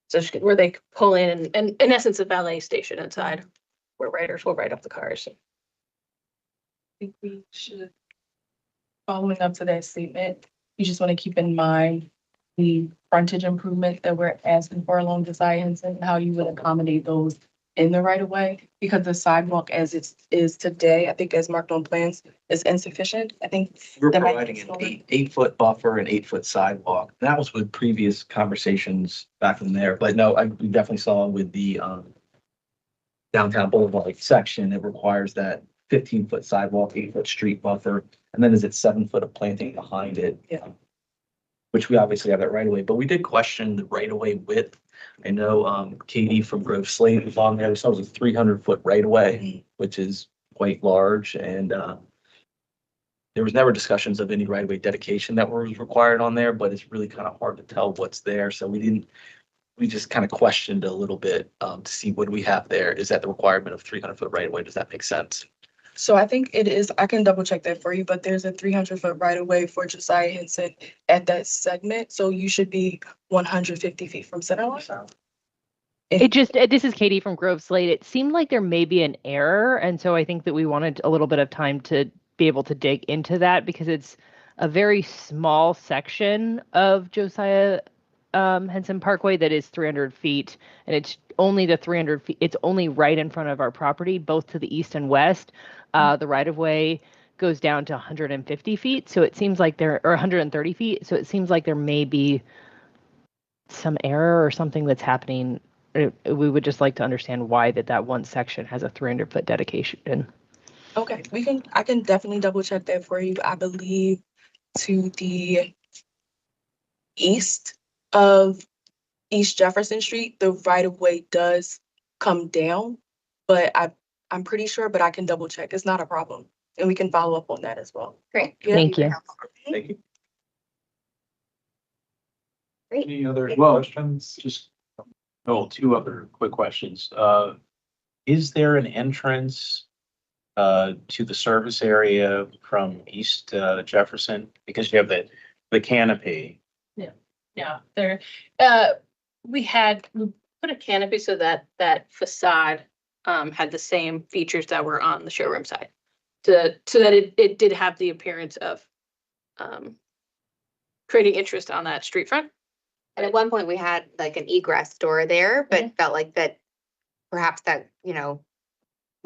So where they pull in and in essence, a valet station inside where riders will ride up the cars. I think we should, following up to that statement, you just want to keep in mind the frontage improvement that we're asking for along the science and how you would accommodate those in the right of way, because the sidewalk as it is today, I think as marked on plans, is insufficient. I think We're that might providing be an 8-foot buffer and 8-foot sidewalk. That was with previous conversations back from there, but no, we definitely saw with the downtown Boulevard section, it requires that 15-foot sidewalk, 8-foot street buffer, and then is it 7 foot of planting behind it? Yeah. Which we obviously have that right away, but we did question the right of way width. I know Katie from Grove Slate was on there. So it was a 300-foot right of way, which is quite large. And there was never discussions of any right of way dedication that was required on there, but it's really kind of hard to tell what's there. So we just kind of questioned a little bit to see what we have there. Is that the requirement of 300-foot right of way? Does that make sense? So I think it is, I can double check that for you, but there's a 300-foot right of way for Josiah Henson at that segment. So you should be 150 feet from center line. This is Katie from Grove Slate. It seemed like there may be an error. And so I think that we wanted a little bit of time to be able to dig into that because it's a very small section of Josiah Henson Parkway that is 300 feet. And it's only the 300 feet. It's only right in front of our property, both to the east and west. The right of way goes down to 150 feet. So it seems like or 130 feet. So it seems like there may be some error or something that's happening. We would just like to understand why that one section has a 300-foot dedication. Okay, I can definitely double check that for you. I believe to the east of East Jefferson Street, the right of way does come down, but I'm pretty sure, but I can double check. It's not a problem. And we can follow up on that as well. Great. Yeah. Thank you. Thank you. Great. Any other questions? Just, two other quick questions. Is there an entrance to the service area from East Jefferson? Because you have the canopy. Yeah, there, we put a canopy so that facade had the same features that were on the showroom side. So that it did have the appearance of creating interest on that street front. And at one point we had like an egress door there, but felt like that perhaps that,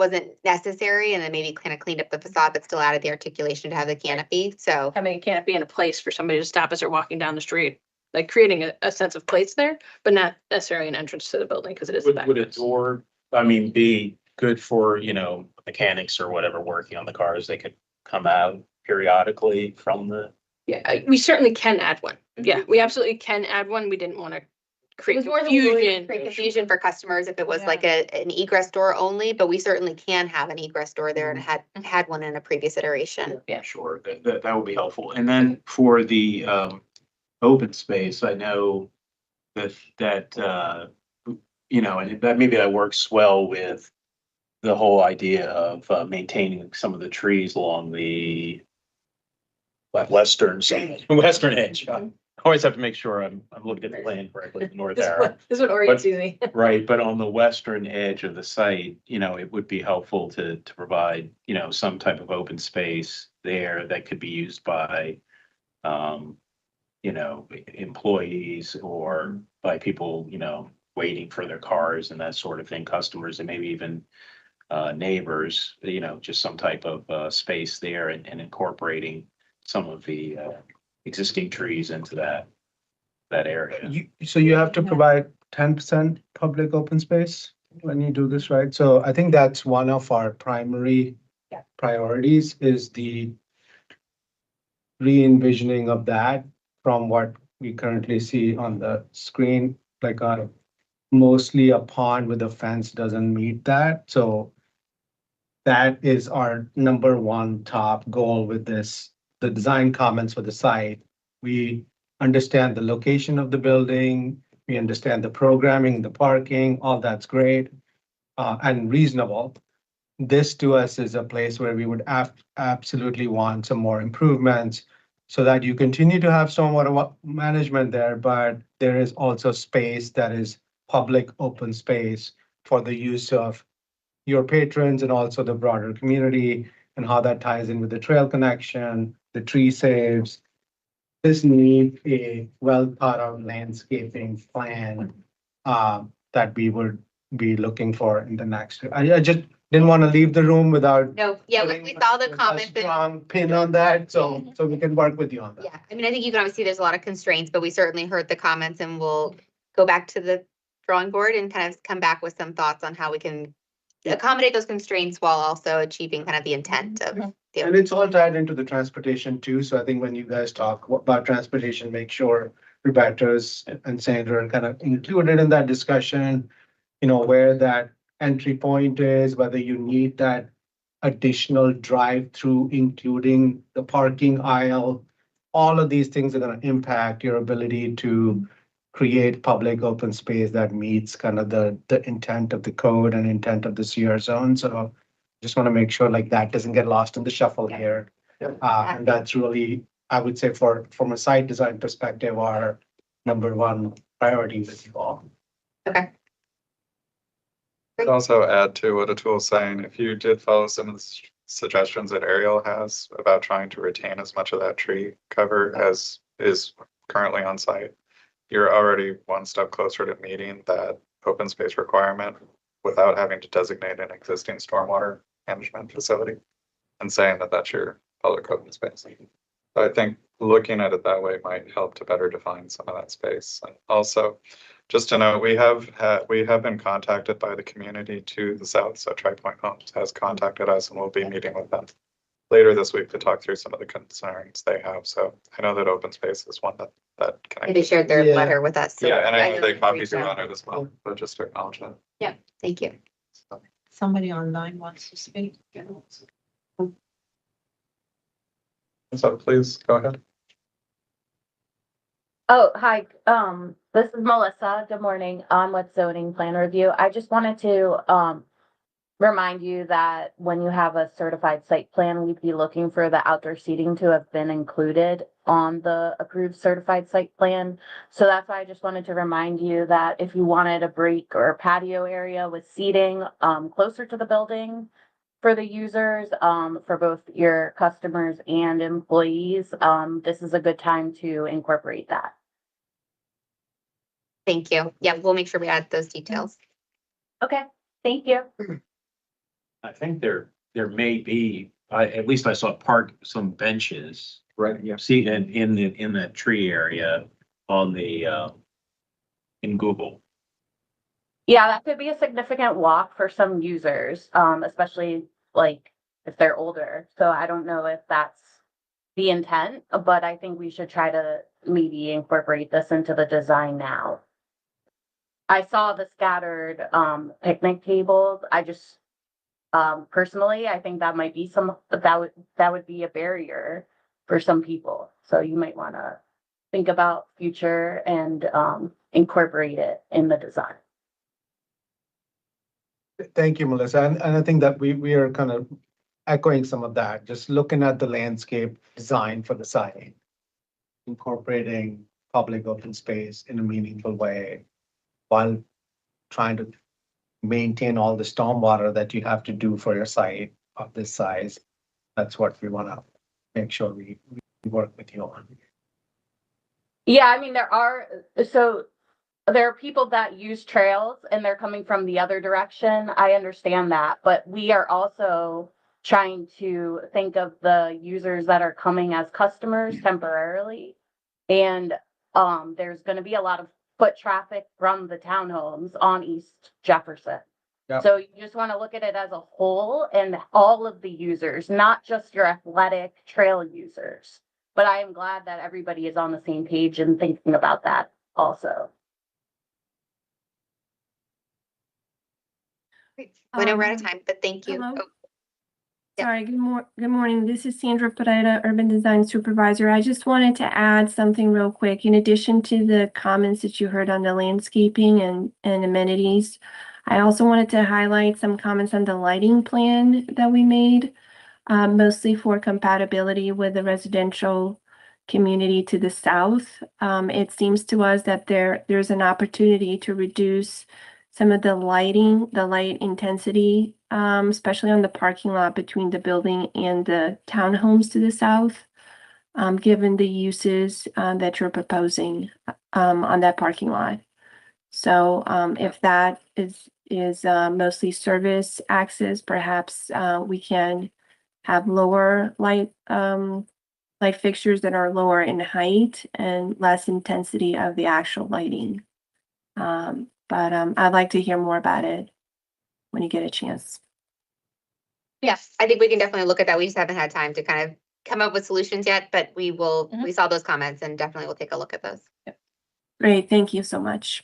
wasn't necessary and then maybe kind of cleaned up the facade, but still added the articulation to have the canopy. So Having a canopy in a place for somebody to stop as they're walking down the street, like creating a sense of place there, but not necessarily an entrance to the building because it is the back. Would a door, I mean, be good for, you know, mechanics or whatever working on the cars? They could come out periodically from the. Yeah, we certainly can add one. Yeah, we absolutely can add one. We didn't want to it create was more than we would confusion. create confusion for customers if it was like an egress door only, but we certainly can have an egress door there and had one in a previous iteration. Yeah, sure. That would be helpful. And then for the open space, I know that you know, and that maybe that works well with the whole idea of maintaining some of the trees along the western side, western edge. I always have to make sure I'm looking at the plan correctly, the north arrow. This is what orients me. Right, but on the western edge of the site, you know, it would be helpful to provide, you know, some type of open space there that could be used by, you know, employees or by people, you know, waiting for their cars and that sort of thing, customers and maybe even neighbors, you know, just some type of space there and incorporating some of the existing trees into that area. So you have to provide 10% public open space when you do this, right? So I think that's one of our primary priorities is the re-envisioning of that from what we currently see on the screen, like mostly a pond with a fence doesn't meet that. So that is our number one top goal with this, the design comments for the site. We understand the location of the building, we understand the programming, the parking, all that's great and reasonable. This to us is a place where we would absolutely want some more improvements so that you continue to have stormwater management there, but there is also space that is public open space for the use of your patrons and also the broader community and how that ties in with the trail connection, the tree saves. This needs a well thought out landscaping plan that we would be looking for in the next. I just didn't want to leave the room without. No, yeah, we saw the comments. A strong pin on that, so we can work with you on that. Yeah, I mean, I think you can obviously see there's a lot of constraints, but we certainly heard the comments and we'll go back to the drawing board and kind of come back with some thoughts on how we can accommodate those constraints while also achieving kind of the intent of. And it's all tied into the transportation too. So I think when you guys talk about transportation, make sure Roberta's and Sandra are kind of included in that discussion, you know, where that entry point is, whether you need that additional drive-through, including the parking aisle. All of these things are going to impact your ability to create public open space that meets kind of the intent of the code and intent of the CR zone. So just want to make sure like that doesn't get lost in the shuffle here. And that's really, I would say from a site design perspective, our number one priority with you all. Okay. I'd also add to what Atul was saying, if you did follow some of the suggestions that Ariel has about trying to retain as much of that tree cover as is currently on site, you're already one step closer to meeting that open space requirement without having to designate an existing stormwater management facility and saying that that's your public open space. So I think looking at it that way might help to better define some of that space. And also, just to note, we have been contacted by the community to the south. So Tri Point Homes has contacted us and we'll be meeting with them later this week to talk through some of the concerns they have. So I know that open space is one that can. They shared their letter with us. So yeah, and I know they copied reached you out. on it as well, but just to acknowledge that. Yeah, thank you. Somebody online wants to speak. So please go ahead. Oh, hi. This is Melissa. Good morning. I'm with Zoning Plan Review. I just wanted to remind you that when you have a certified site plan, we'd be looking for the outdoor seating to have been included on the approved certified site plan. So that's why I just wanted to remind you that if you wanted a break or a patio area with seating closer to the building for the users, for both your customers and employees, this is a good time to incorporate that. Thank you. Yeah, we'll make sure we add those details. Okay, thank you. I think there may be, at least I saw some benches. Right, yeah. See, in that tree area on the, in Google. Yeah, that could be a significant walk for some users, especially like if they're older. So I don't know if that's the intent, but I think we should try to maybe incorporate this into the design now. I saw the scattered picnic tables. I just personally, I think that might be that would be a barrier for some people. So you might want to think about future and incorporate it in the design. Thank you, Melissa. And I think that we are kind of echoing some of that, just looking at the landscape design for the siding, incorporating public open space in a meaningful way while trying to maintain all the stormwater that you have to do for your site of this size. That's what we want to make sure we work with you on. Yeah, I mean, there are people that use trails and they're coming from the other direction. I understand that, but we are also trying to think of the users that are coming as customers temporarily. And there's going to be a lot of foot traffic from the townhomes on East Jefferson. Yep. So you just want to look at it as a whole and all of the users, not just your athletic trail users. But I am glad that everybody is on the same page and thinking about that also. I know we're out of time, but thank you. Hello? Oh, yeah. Sorry, good morning. This is Sandra Pereira, Urban Design Supervisor. I just wanted to add something real quick. In addition to the comments that you heard on the landscaping and amenities, I also wanted to highlight some comments on the lighting plan that we made, mostly for compatibility with the residential community to the south. It seems to us that there's an opportunity to reduce some of the light intensity, especially on the parking lot between the building and the townhomes to the south, given the uses that you're proposing on that parking lot. So if that is mostly service access, perhaps we can have lower light fixtures that are lower in height and less intensity of the actual lighting. But I'd like to hear more about it when you get a chance. Yes, I think we can definitely look at that. We just haven't had time to kind of come up with solutions yet, but we will, we saw those comments and definitely will take a look at those. Great, thank you so much.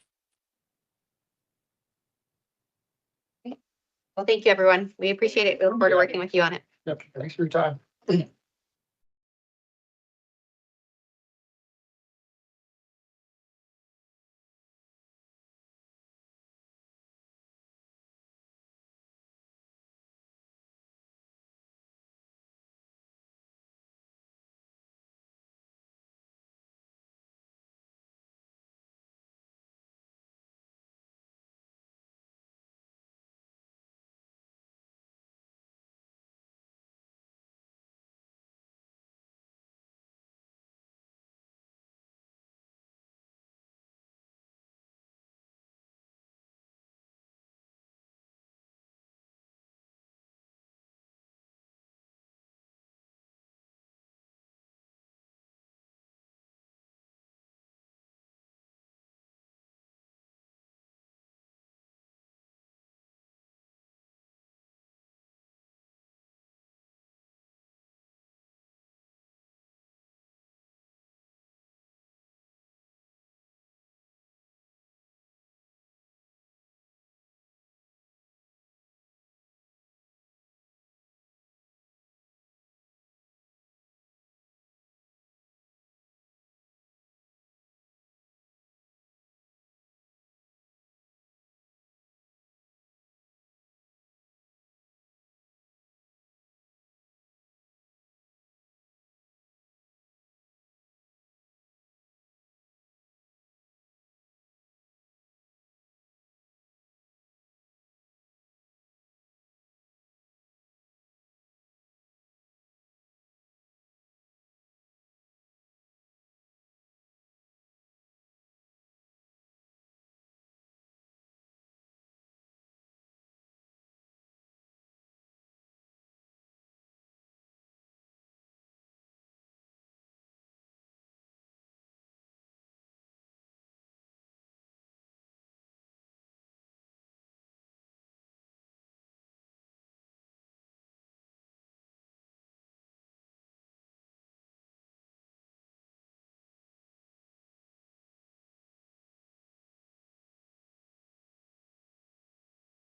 Well, thank you, everyone. We appreciate it. We look forward to working with you on it. Yep, thanks for your time.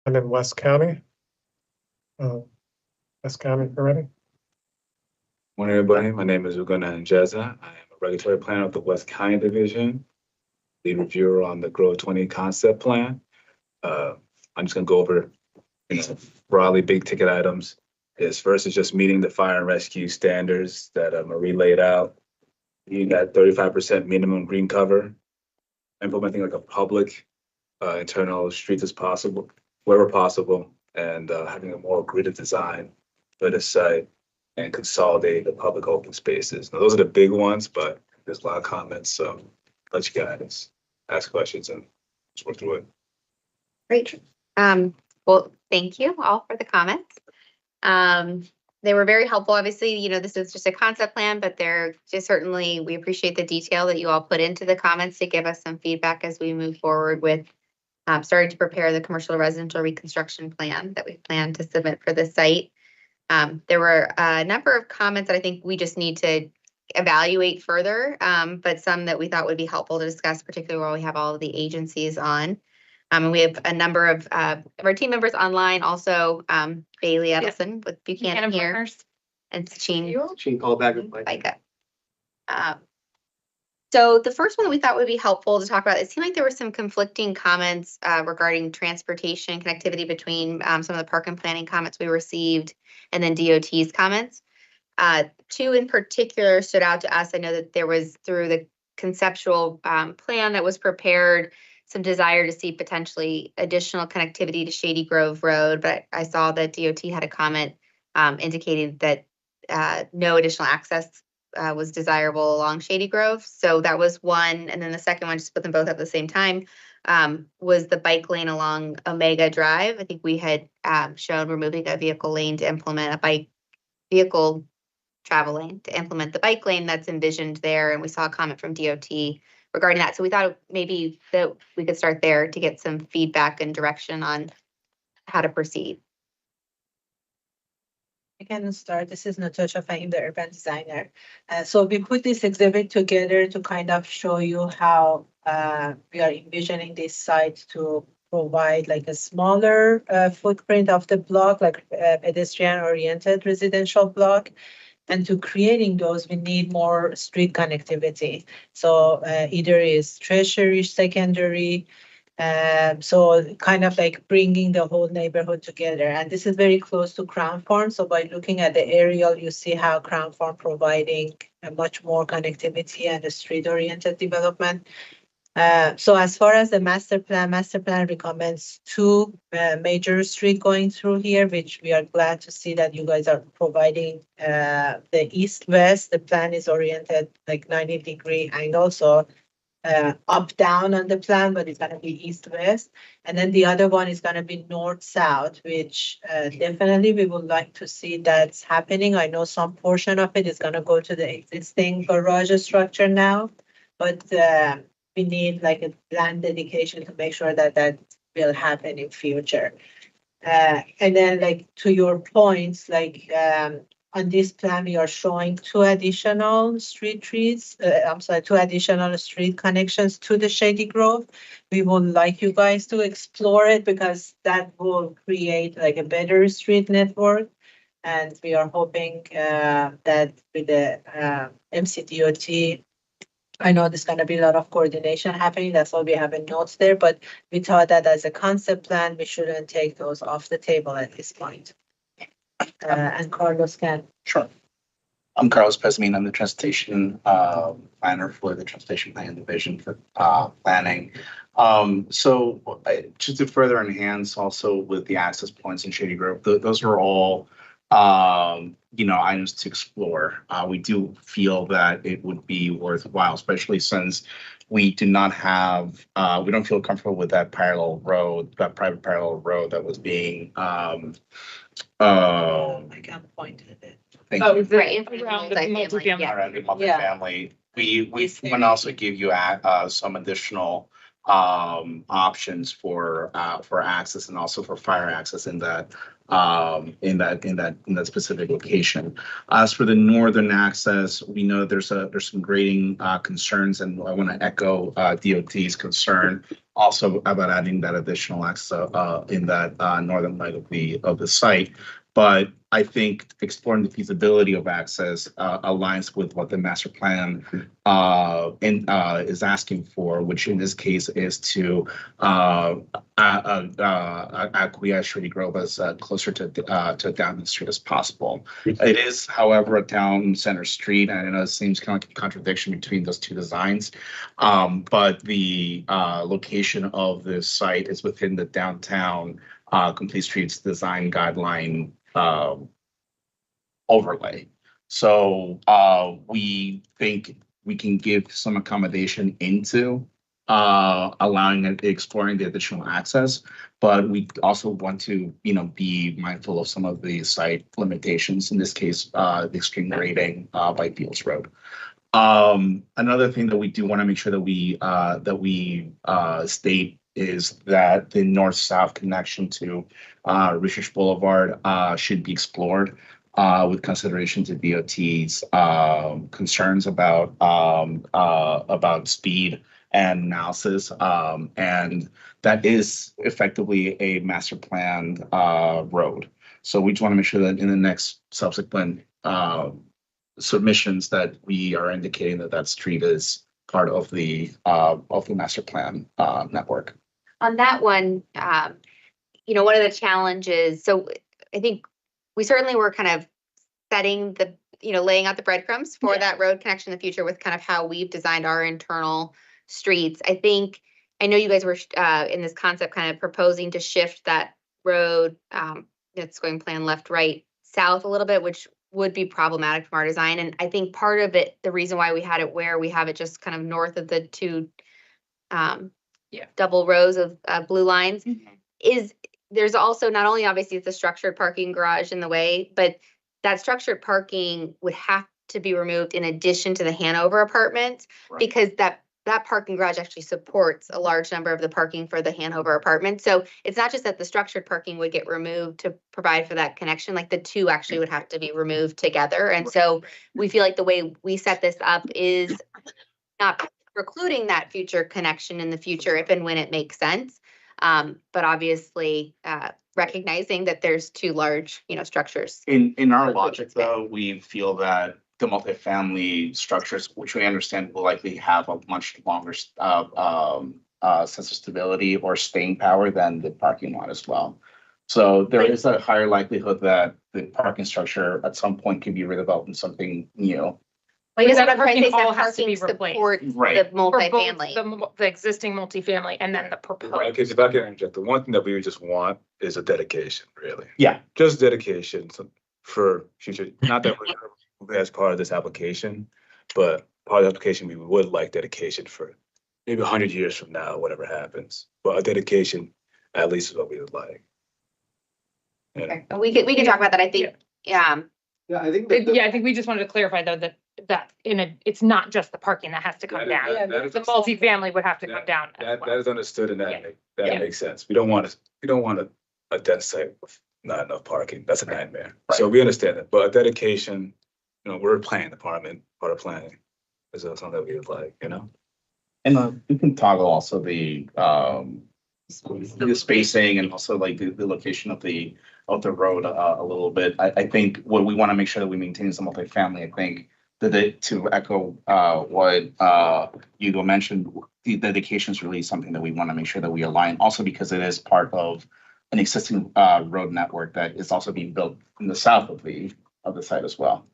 I'm in West County. West County already. Morning, everybody. My name is Ugonna Njeza. I am a regulatory planner of the West County Division, lead reviewer on the Grow 20 concept plan. I'm just gonna go over, broadly big ticket items. First is just meeting the fire and rescue standards that Marie laid out. You got 35% minimum green cover, implementing like a public internal streets as possible, wherever possible, and having a more gridded design for the site and consolidate the public open spaces. Now, those are the big ones, but there's a lot of comments, so let you guys ask questions and just work through it. Great. Well, thank you all for the comments. They were very helpful. Obviously, this is just a concept plan, but they're just certainly, we appreciate the detail that you all put into the comments to give us some feedback as we move forward with starting to prepare the commercial residential reconstruction plan that we plan to submit for the site. There were a number of comments that I think we just need to evaluate further, but some that we thought would be helpful to discuss, particularly while we have all of the agencies on. And we have a number of our team members online, also Bailey Edelson with Buchanan here, Partners. and Sheen call back and Micah. So the first one that we thought would be helpful to talk about, it seemed like there were some conflicting comments regarding transportation connectivity between some of the park and planning comments we received and then DOT's comments. Two in particular stood out to us. I know that there was, through the conceptual plan that was prepared, some desire to see potentially additional connectivity to Shady Grove Road, but I saw that DOT had a comment indicating that no additional access was desirable along Shady Grove. So that was one. And then the second one, just put them both at the same time, was the bike lane along Omega Drive. I think we had shown removing a vehicle lane to implement a vehicle travel lane to implement the bike lane that's envisioned there. And we saw a comment from DOT regarding that. So we thought maybe that we could start there to get some feedback and direction on how to proceed. I can start. This is Natasha Fahim, the urban designer. So we put this exhibit together to kind of show you how we are envisioning this site to provide like a smaller footprint of the block, like pedestrian-oriented residential block. And to creating those, we need more street connectivity. So either is tertiary, secondary, so kind of like bringing the whole neighborhood together. And this is very close to Crown Farm. So by looking at the aerial, you see how Crown Farm providing a much more connectivity and a street-oriented development. So as far as the master plan recommends two major street going through here, which we are glad to see that you guys are providing the east-west. The plan is oriented like 90-degree angle, so up down on the plan, but it's going to be east-west. And then the other one is going to be north-south, which definitely we would like to see that's happening. I know some portion of it is going to go to the existing garage structure now, but we need like a land dedication to make sure that that will happen in future. And then like to your points, like on this plan, we are showing two additional street connections to the Shady Grove. We would like you guys to explore it because that will create like a better street network. And we are hoping that with the MCDOT, I know there's going to be a lot of coordination happening. That's why we have a note there, but we thought that as a concept plan, we shouldn't take those off the table at this point. And Carlos can. Sure. I'm Carlos Pesmin. I'm the transportation planner for the Transportation Plan Division for planning. So just to further enhance also with the access points in Shady Grove, those are all items to explore. We do feel that it would be worthwhile, especially since we do not have, we don't feel comfortable with that parallel road, that private parallel road that was being, I can't point at it. Thank Oh, you. right. Around the multifamily. Around the multifamily. We want to also give you some additional options for access and also for fire access in that specific location. As for the northern access, we know there's some grading concerns, and I want to echo DOT's concern also about adding that additional access in that northern leg of the site. But I think exploring the feasibility of access aligns with what the master plan is asking for, which in this case is to acquiesce Shady Grove as closer to Downton Street as possible. It is, however, a town center street, and I know it seems kind of like a contradiction between those two designs, but the location of this site is within the downtown Complete Streets design guideline overlay. So we think we can give some accommodation into allowing and exploring the additional access, but we also want to, be mindful of some of the site limitations. In this case, the extreme grading by Beals Road. Another thing that we do want to make sure that we state is that the north-south connection to Research Boulevard should be explored with consideration to DOT's concerns about speed and analysis, and that is effectively a master planned road. So we just want to make sure that in the next subsequent submissions that we are indicating that street is part of the master plan network. On that one, one of the challenges, so I think we certainly were kind of setting the, laying out the breadcrumbs for that road connection in the future with kind of how we've designed our internal streets. I know you guys were in this concept kind of proposing to shift that road that's going plan left, right, south a little bit, which would be problematic from our design. And I think part of it, the reason why we had it where we have it just kind of north of the two double rows of blue lines is there's also not only obviously the structured parking garage in the way, but that structured parking would have to be removed in addition to the Hanover apartments, because that parking garage actually supports a large number of the parking for the Hanover apartment. So it's not just that the structured parking would get removed to provide for that connection, like the two actually would have to be removed together. And so we feel like the way we set this up is not precluding that future connection in the future if and when it makes sense. But obviously recognizing that there's two large, structures. In our logic, though, we feel that the multifamily structures, which we understand will likely have a much longer sense of stability or staying power than the parking lot as well. So there is a higher likelihood that the parking structure at some point can be redeveloped in something new. Like Because that that parking parking hall has to be supports replaced. Right. the multifamily. For both the existing multifamily and then the proposed. Okay, if I can interject, the one thing that we would just want is a dedication, really. Yeah. Just dedication for future, not that we're as part of this application, but part of the application, we would like dedication for maybe 100 years from now, whatever happens. But a dedication, at least, is what we would like. Yeah. Okay. And we can talk about that. I think, Yeah, I think I think we just wanted to clarify though that it's not just the parking that has to come down. The multifamily would have to come down. That is understood, and that Yeah. makes sense. We don't want a dense site with not enough parking. That's a nightmare. So we understand that, but a dedication, we're a planning department, part of planning. Is something that we would like, And we can toggle also the spacing and also like the location of the road a little bit. I think what we want to make sure that we maintain is the multifamily. I think that to echo what Hugo mentioned, the dedication is really something that we want to make sure that we align. Also because it is part of an existing road network that is also being built in the south of the site as well.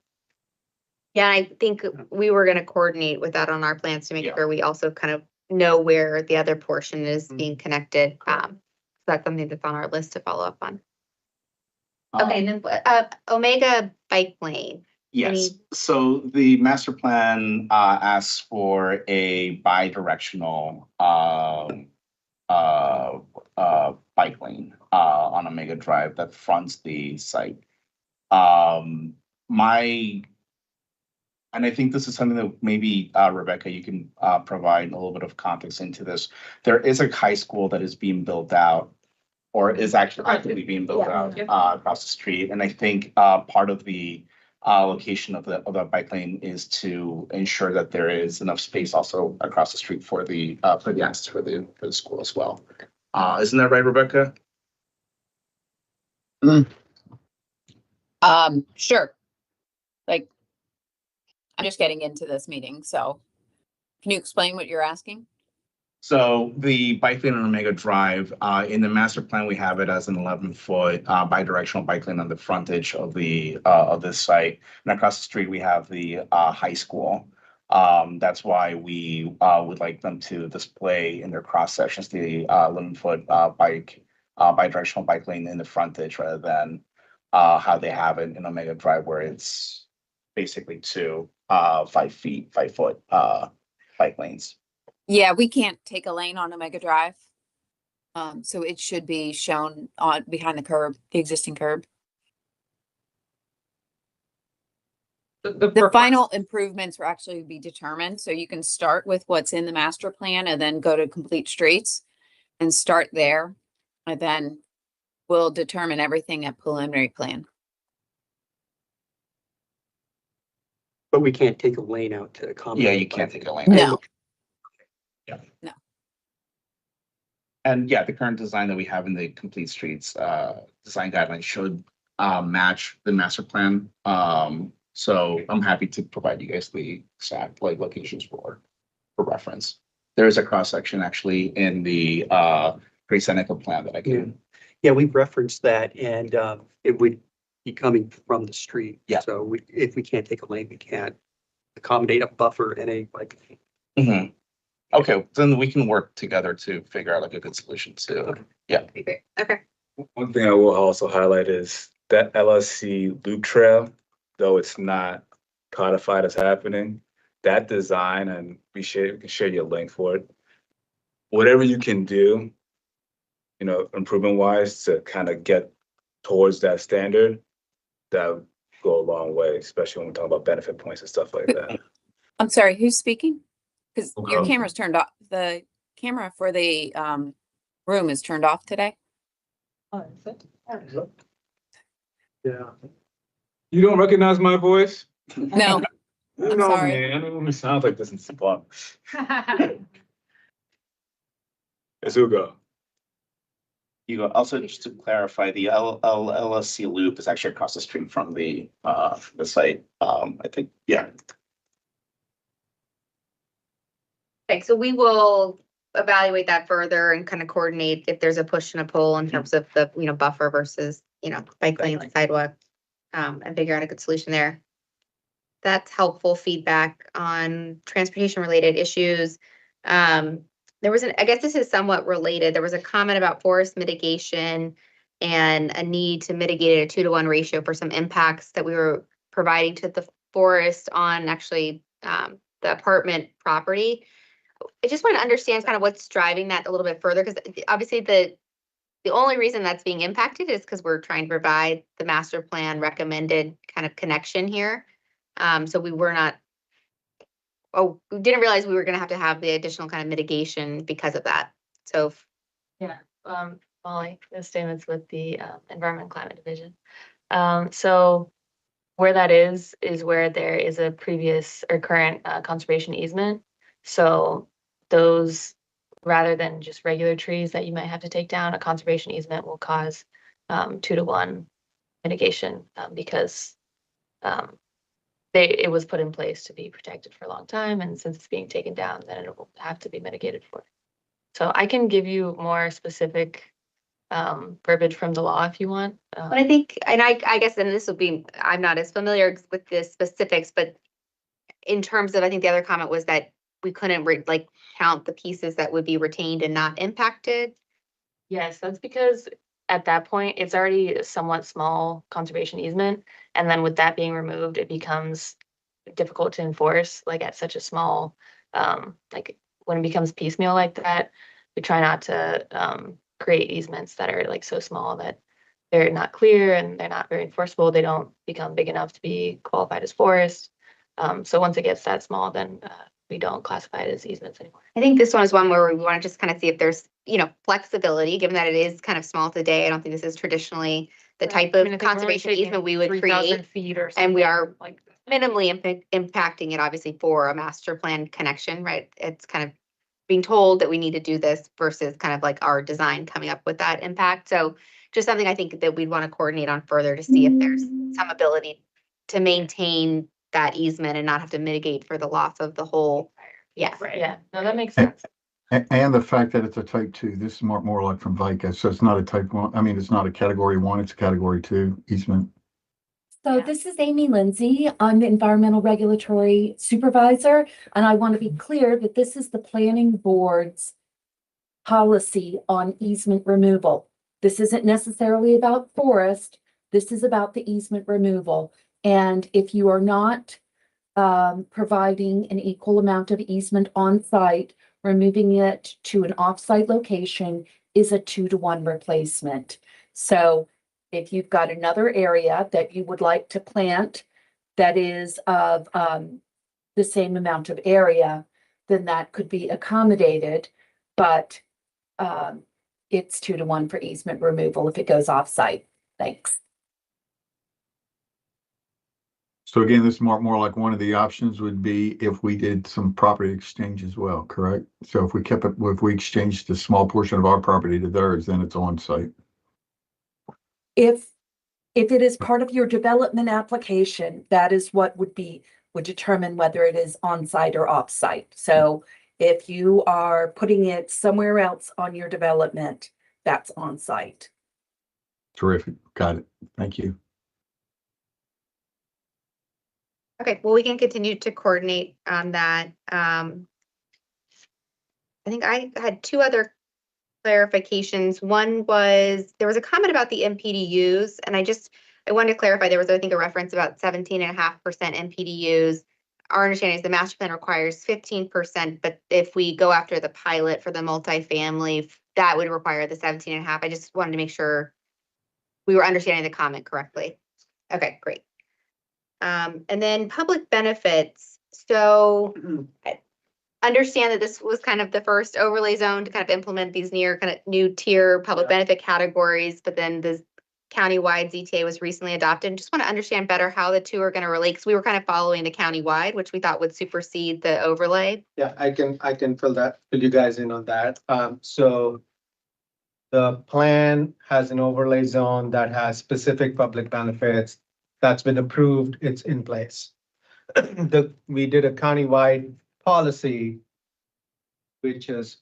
yeah, I think we were going to coordinate with that on our plans to make sure we also kind of know where the other portion is being connected. So that's something that's on our list to follow up on. Okay, and then Omega bike lane. Yes, so the master plan asks for a bi-directional bike lane on Omega Drive that fronts the site. My And I think this is something that maybe, Rebecca, you can provide a little bit of context into this. There is a high school that is being built out, or is actually actively being built out across the street. And I think part of the location of the bike lane is to ensure that there is enough space also across the street for the access for the school as well. Isn't that right, Rebecca? Sure. Like, I'm just getting into this meeting, so can you explain what you're asking? So the bike lane on Omega Drive, in the master plan, we have it as an 11-foot bi-directional bike lane on the frontage of of this site. And across the street, we have the high school. That's why we would like them to display in their cross sections the 11-foot bi-directional bike lane in the frontage rather than how they have it in Omega Drive, where it's basically two 5 foot bike lanes. Yeah, we can't take a lane on Omega Drive. So it should be shown on behind the curb, the existing curb. The final improvements will actually be determined, so you can start with what's in the master plan and then go to complete streets and start there. And then we'll determine everything at preliminary plan. But we can't take a lane out to accommodate. Yeah, you can't take a lane. No. Yeah. No. And yeah, the current design that we have in the complete streets design guidelines should match the master plan. So I'm happy to provide you guys the exact locations for reference. There is a cross section actually in the Great Seneca plan that I can. Yeah, we've referenced that, and it would be coming from the street. Yeah. So if we can't take a lane, we can't accommodate a buffer and a Mhm. Okay, then we can work together to figure out a good solution too. Yeah. Okay. One thing I will also highlight is that LSC loop trail, though it's not codified as happening, that design, and we can share your link for it. Whatever you can do, improvement wise to kind of get towards that standard, that would go a long way, especially when we talk about benefit points and stuff like that. I'm sorry, who's speaking? Because your Okay. camera's turned off. The camera for the room is turned off today. Oh, is it? Yeah. You don't recognize my voice? No. I'm I'm sorry. Man, I don't know who sounds like this in Splunk. It's Hugo. You also, just to clarify, the LSC loop is actually across the street from the site. I think, yeah. Okay, so we will evaluate that further and kind of coordinate if there's a push and a pull in terms of the, buffer versus, bike lane, sidewalk, and figure out a good solution there. That's helpful feedback on transportation related issues. There was I guess this is somewhat related. There was a comment about forest mitigation and a need to mitigate a 2-to-1 ratio for some impacts that we were providing to the forest on actually the apartment property. I just want to understand kind of what's driving that a little bit further, because obviously the only reason that's being impacted is because we're trying to provide the master plan recommended kind of connection here. So we didn't realize we were going to have the additional kind of mitigation because of that. So Yeah, Molly, the statements with the Environment and Climate Division. So where that is where there is a previous or current conservation easement. So those, rather than just regular trees that you might have to take down, a conservation easement will cause 2-to-1 mitigation because it was put in place to be protected for a long time, and since it's being taken down, then it will have to be mitigated for. So I can give you more specific verbiage from the law if you want. but I think, and I guess, and this will be, I'm not as familiar with the specifics, but in terms of, I think the other comment was that we couldn't count the pieces that would be retained and not impacted. Yes, that's because at that point, it's already a somewhat small conservation easement. And then with that being removed, it becomes difficult to enforce, at such a small, when it becomes piecemeal like that, we try not to create easements that are so small that they're not clear and they're not very enforceable. They don't become big enough to be qualified as forest. So once it gets that small, then we don't classify it as easements anymore. I think this one is one where we want to just kind of see if there's, flexibility, given that it is kind of small today. I don't think this is traditionally the type I of mean, I think we're only conservation taking easement we would 3,000 create. feet or And we something are like minimally impacting it obviously for a master plan connection, right? It's kind of being told that we need to do this versus kind of like our design coming up with that impact. So just something I think that we'd want to coordinate on further to see if there's some ability to maintain that easement and not have to mitigate for the loss of the whole. Yeah. Right. Yeah, no, that makes sense. And the fact that it's a type 2, this is more like from VICA, so it's not a type 1, I mean, it's not a category 1, it's a category 2 easement. So this is Amy Lindsay. I'm the Environmental Regulatory Supervisor, and I want to be clear that this is the Planning Board's policy on easement removal. This isn't necessarily about forest. This is about the easement removal. And if you are not providing an equal amount of easement on site, removing it to an off-site location is a 2-to-1 replacement. So if you've got another area that you would like to plant that is of the same amount of area, then that could be accommodated, but it's 2-to-1 for easement removal if it goes off-site. Thanks. So again, this is more like one of the options would be if we did some property exchange as well, correct? So if we kept it, if we exchanged a small portion of our property to theirs, then it's on site. If it is part of your development application, that is what would determine whether it is on site or off site. So if you are putting it somewhere else on your development, that's on site. Terrific. Got it. Thank you. Okay, well, we can continue to coordinate on that. I think I had 2 other clarifications. One was, there was a comment about the MPDUs, and I wanted to clarify, there was, I think, a reference about 17.5% MPDUs. Our understanding is the master plan requires 15%, but if we go after the pilot for the multifamily, that would require the 17.5. I just wanted to make sure we were understanding the comment correctly. Okay, great. And then public benefits. So I understand that this was kind of the first overlay zone to kind of implement these kind of new tier public benefit categories, but then the countywide ZTA was recently adopted. Just want to understand better how the two are going to relate, because we were kind of following the countywide, which we thought would supersede the overlay. Yeah, I can fill you guys in on that. So the plan has an overlay zone that has specific public benefits that's been approved. It's in place. We did a countywide policy, which has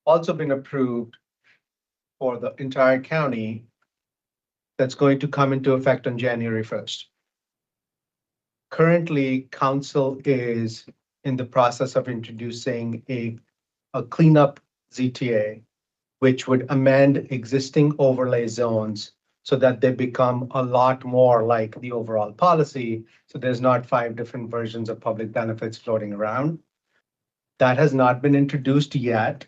also been approved for the entire county. That's going to come into effect on January 1st. Currently, council is in the process of introducing a cleanup ZTA, which would amend existing overlay zones so that they become a lot more like the overall policy. So there's not 5 different versions of public benefits floating around. That has not been introduced yet,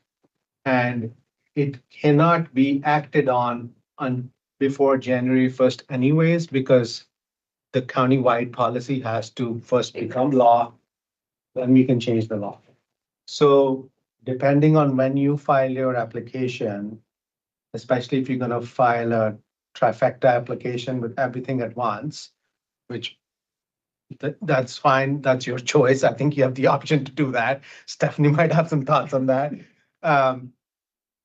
and it cannot be acted on before January 1st anyways, because the countywide policy has to first become law, then we can change the law. So depending on when you file your application, especially if you're going to file a trifecta application with everything at once, which that's fine, that's your choice. I think you have the option to do that. Stephanie might have some thoughts on that.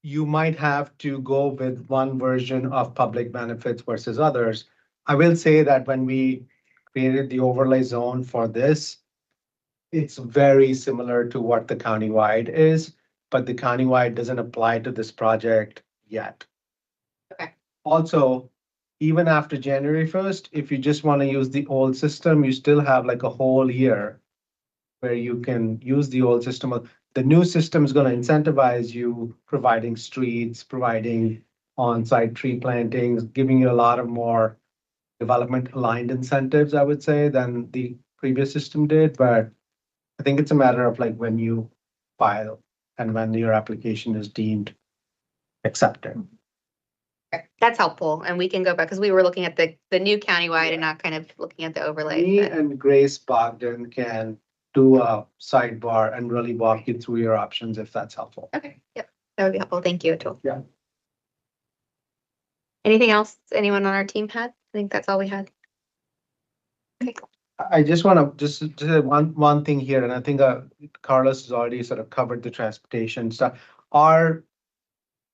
You might have to go with one version of public benefits versus others. I will say that when we created the overlay zone for this, it's very similar to what the countywide is, but the countywide doesn't apply to this project yet. Okay. Also, even after January 1st, if you just want to use the old system, you still have like a whole year where you can use the old system. The new system is going to incentivize you providing streets, providing on-site tree plantings, giving you a lot of more development aligned incentives, I would say, than the previous system did. But I think it's a matter of like when you file and when your application is deemed accepted. That's helpful, and we can go back, because we were looking at the new countywide and not kind of looking at the overlay. Me but- and Grace Bogdan can do a sidebar and really walk you through your options if that's helpful. Okay, yep, that would be helpful. Thank you, Atul. Yeah. Anything else anyone on our team had? I think that's all we had. I just want to just say one thing here, and I think Carlos has already sort of covered the transportation stuff. Our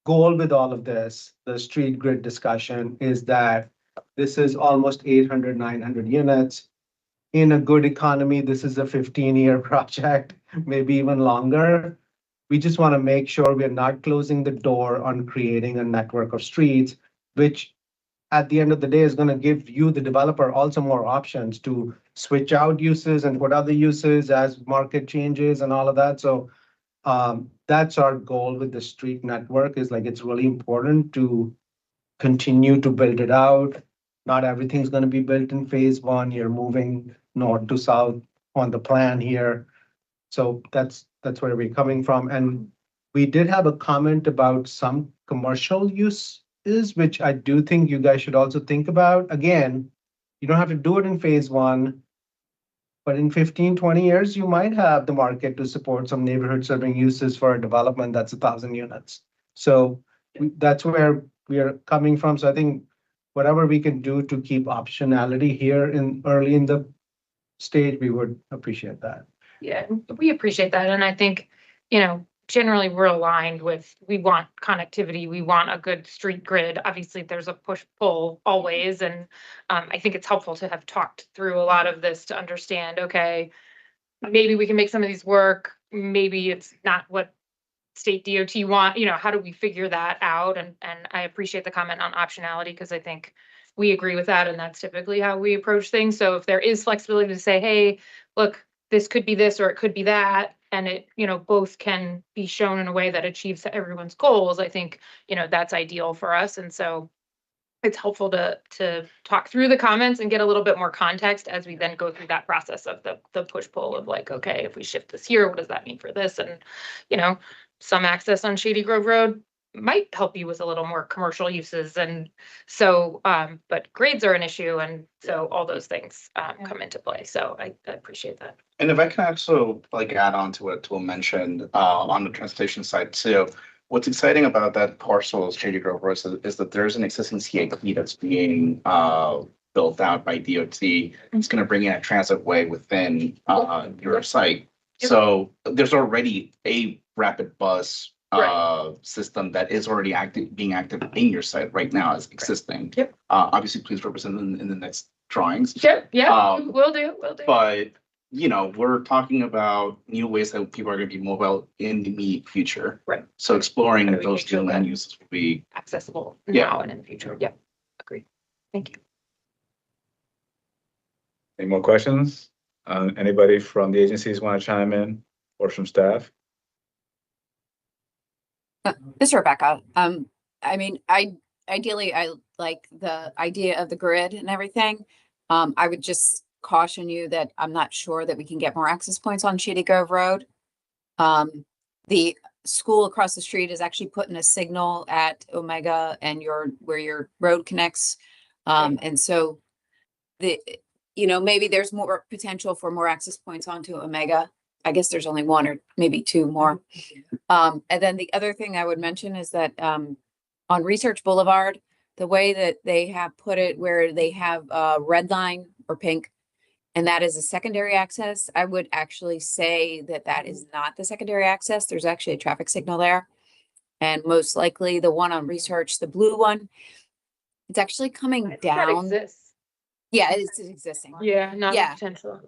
goal with all of this, the street grid discussion, is that this is almost 800, 900 units. In a good economy, this is a 15-year project, maybe even longer. We just want to make sure we're not closing the door on creating a network of streets, which at the end of the day is going to give you, the developer, also more options to switch out uses and put other uses as market changes and all of that. So that's our goal with the street network, is like, it's really important to continue to build it out. Not everything's going to be built in phase one. You're moving north to south on the plan here. So that's where we're coming from. And we did have a comment about some commercial uses, which I do think you guys should also think about. Again, you don't have to do it in phase one, but in 15, 20 years, you might have the market to support some neighborhood serving uses for a development that's 1,000 units. So that's where we are coming from. So I think whatever we can do to keep optionality here early in the stage, we would appreciate that. Yeah, we appreciate that. And I think, generally we're aligned with, we want connectivity, we want a good street grid. Obviously, there's a push-pull always. And I think it's helpful to have talked through a lot of this to understand, okay, maybe we can make some of these work. Maybe it's not what state DOT want, how do we figure that out? And I appreciate the comment on optionality, because I think we agree with that. And that's typically how we approach things. So if there is flexibility to say, hey, look, this could be this, or it could be that, and it, both can be shown in a way that achieves everyone's goals, I think, that's ideal for us. And so it's helpful to talk through the comments and get a little bit more context as we then go through that process of the push-pull of like, okay, if we shift this here, what does that mean for this? And, some access on Shady Grove Road might help you with a little more commercial uses. And so, but grades are an issue. And so all those things come into play. So I appreciate that. And if I can also add on to what Tool mentioned on the transportation side too, what's exciting about that parcel of Shady Grove Road is that there's an existing CIP that's being built out by DOT. It's going to bring in a transit way within your site. So there's already a rapid bus system that is already being active in your site right now as existing. Yep. Obviously, please represent them in the next drawings. Sure. Yeah, we'll do. But we're talking about new ways that people are going to be mobile in the immediate future. Right. So exploring How do we those make sure new land uses will be accessible Yeah. now and in the future. Yep. Agreed. Thank you. Any more questions? Anybody from the agencies want to chime in, or from staff? This is Rebecca. Ideally, I like the idea of the grid and everything. I would just caution you that I'm not sure that we can get more access points on Shady Grove Road. The school across the street is actually putting a signal at Omega and where your road connects. And so maybe there's more potential for more access points onto Omega. I guess there's only one or maybe two more. And then the other thing I would mention is that on Research Boulevard, the way that they have put it, where they have red line or pink, and that is a secondary access, I would actually say that is not the secondary access. There's actually a traffic signal there. And most likely the one on Research, the blue one, it's actually coming down. That exists. Yeah, it's existing. Yeah, not Yeah. potential.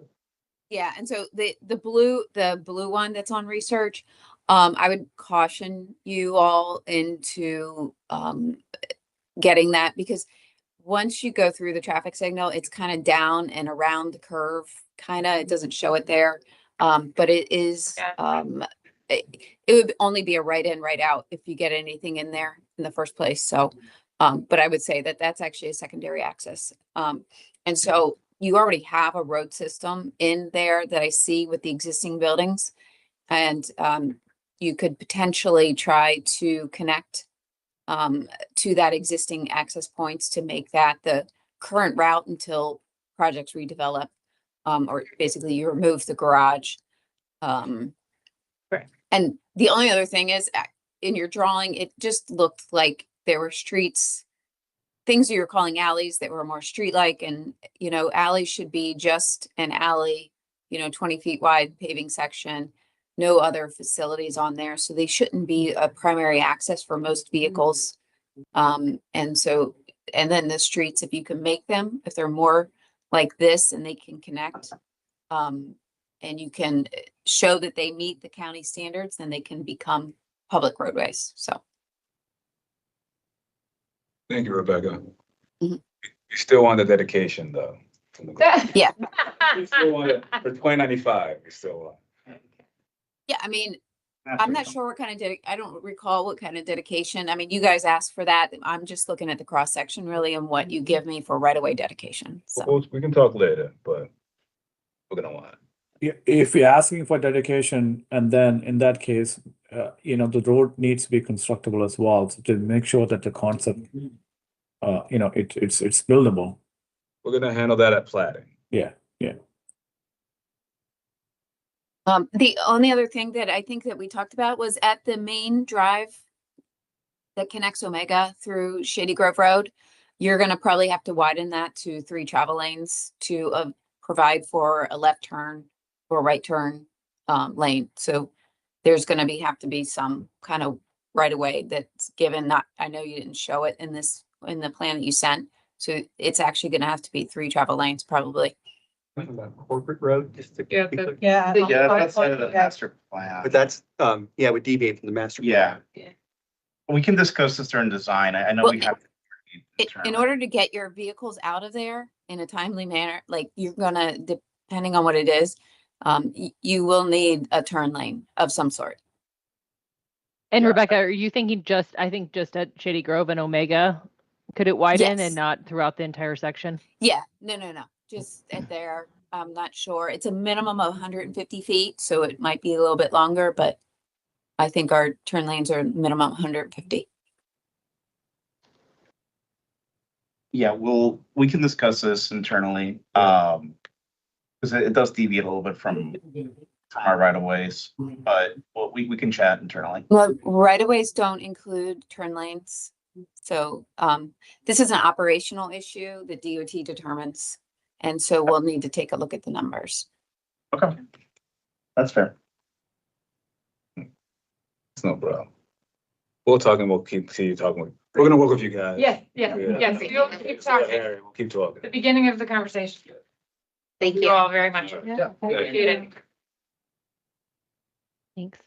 Yeah, and so the blue one that's on Research, I would caution you all into getting that, because once you go through the traffic signal, it's kind of down and around the curve, it doesn't show it there. But it is it would only be a right in, right out if you get anything in there in the first place. So but I would say that that's actually a secondary access. And so you already have a road system in there that I see with the existing buildings. And you could potentially try to connect to that existing access points to make that the current route until projects redevelop, or basically you remove the garage. Right. And the only other thing is in your drawing, it just looked like there were streets, things you were calling alleys that were more street-like, and, you know, alleys should be just an alley, you know, 20 feet wide paving section, no other facilities on there. So they shouldn't be a primary access for most vehicles. And so, and then the streets, if you can make them, if they're more like this and they can connect, and you can show that they meet the county standards, then they can become public roadways. So. Thank you, Rebecca. Mhm. You still want the dedication though. Yeah. You still want it for 2095, you still want. Yeah, I mean, I'm not sure what kind of I don't recall what kind of dedication. I mean, you guys asked for that. I'm just looking at the cross section really and what you give me for right of way dedication. So We can talk later, but we're gonna want it. If you're asking for dedication, and then in that case, you know, the road needs to be constructible as well, so to make sure that the concept, you know, it's buildable. We're gonna handle that at plating. Yeah, yeah. the only other thing that I think that we talked about was at the main drive that connects Omega through Shady Grove Road, you're gonna probably have to widen that to 3 travel lanes to provide for a left turn or right turn lane. So there's gonna have to be some kind of right of way that's given. Not, I know you didn't show it in the plan that you sent. So it's actually gonna have to be 3 travel lanes probably. Corporate road, just to. Yeah, Yeah. Yeah, that's outside of the master plan. But that's, yeah, would deviate from the master. plan. Yeah. We can discuss this during design. I know Well, we have. In order to get your vehicles out of there in a timely manner, like you're gonna, depending on what it is, you will need a turn lane of some sort. And Rebecca, are you thinking I think just at Shady Grove and Omega? Could it widen Yes. and not throughout the entire section? Yeah, no, just at there. I'm not sure. It's a minimum of 150 feet, so it might be a little bit longer, but I think our turn lanes are minimum 150. Yeah, we can discuss this internally, because it does deviate a little bit from our right of ways, but we can chat internally. Well, right of ways don't include turn lanes. So this is an operational issue that DOT determines. And so we'll need to take a look at the numbers. Okay, that's fair. It's no problem. We'll talk and we'll keep talking. We're gonna work with you guys. Yes. Yeah. Yes, we'll keep talking. We'll keep talking. The beginning of the conversation. Thank You all very much. Yeah. Appreciate it. Thanks.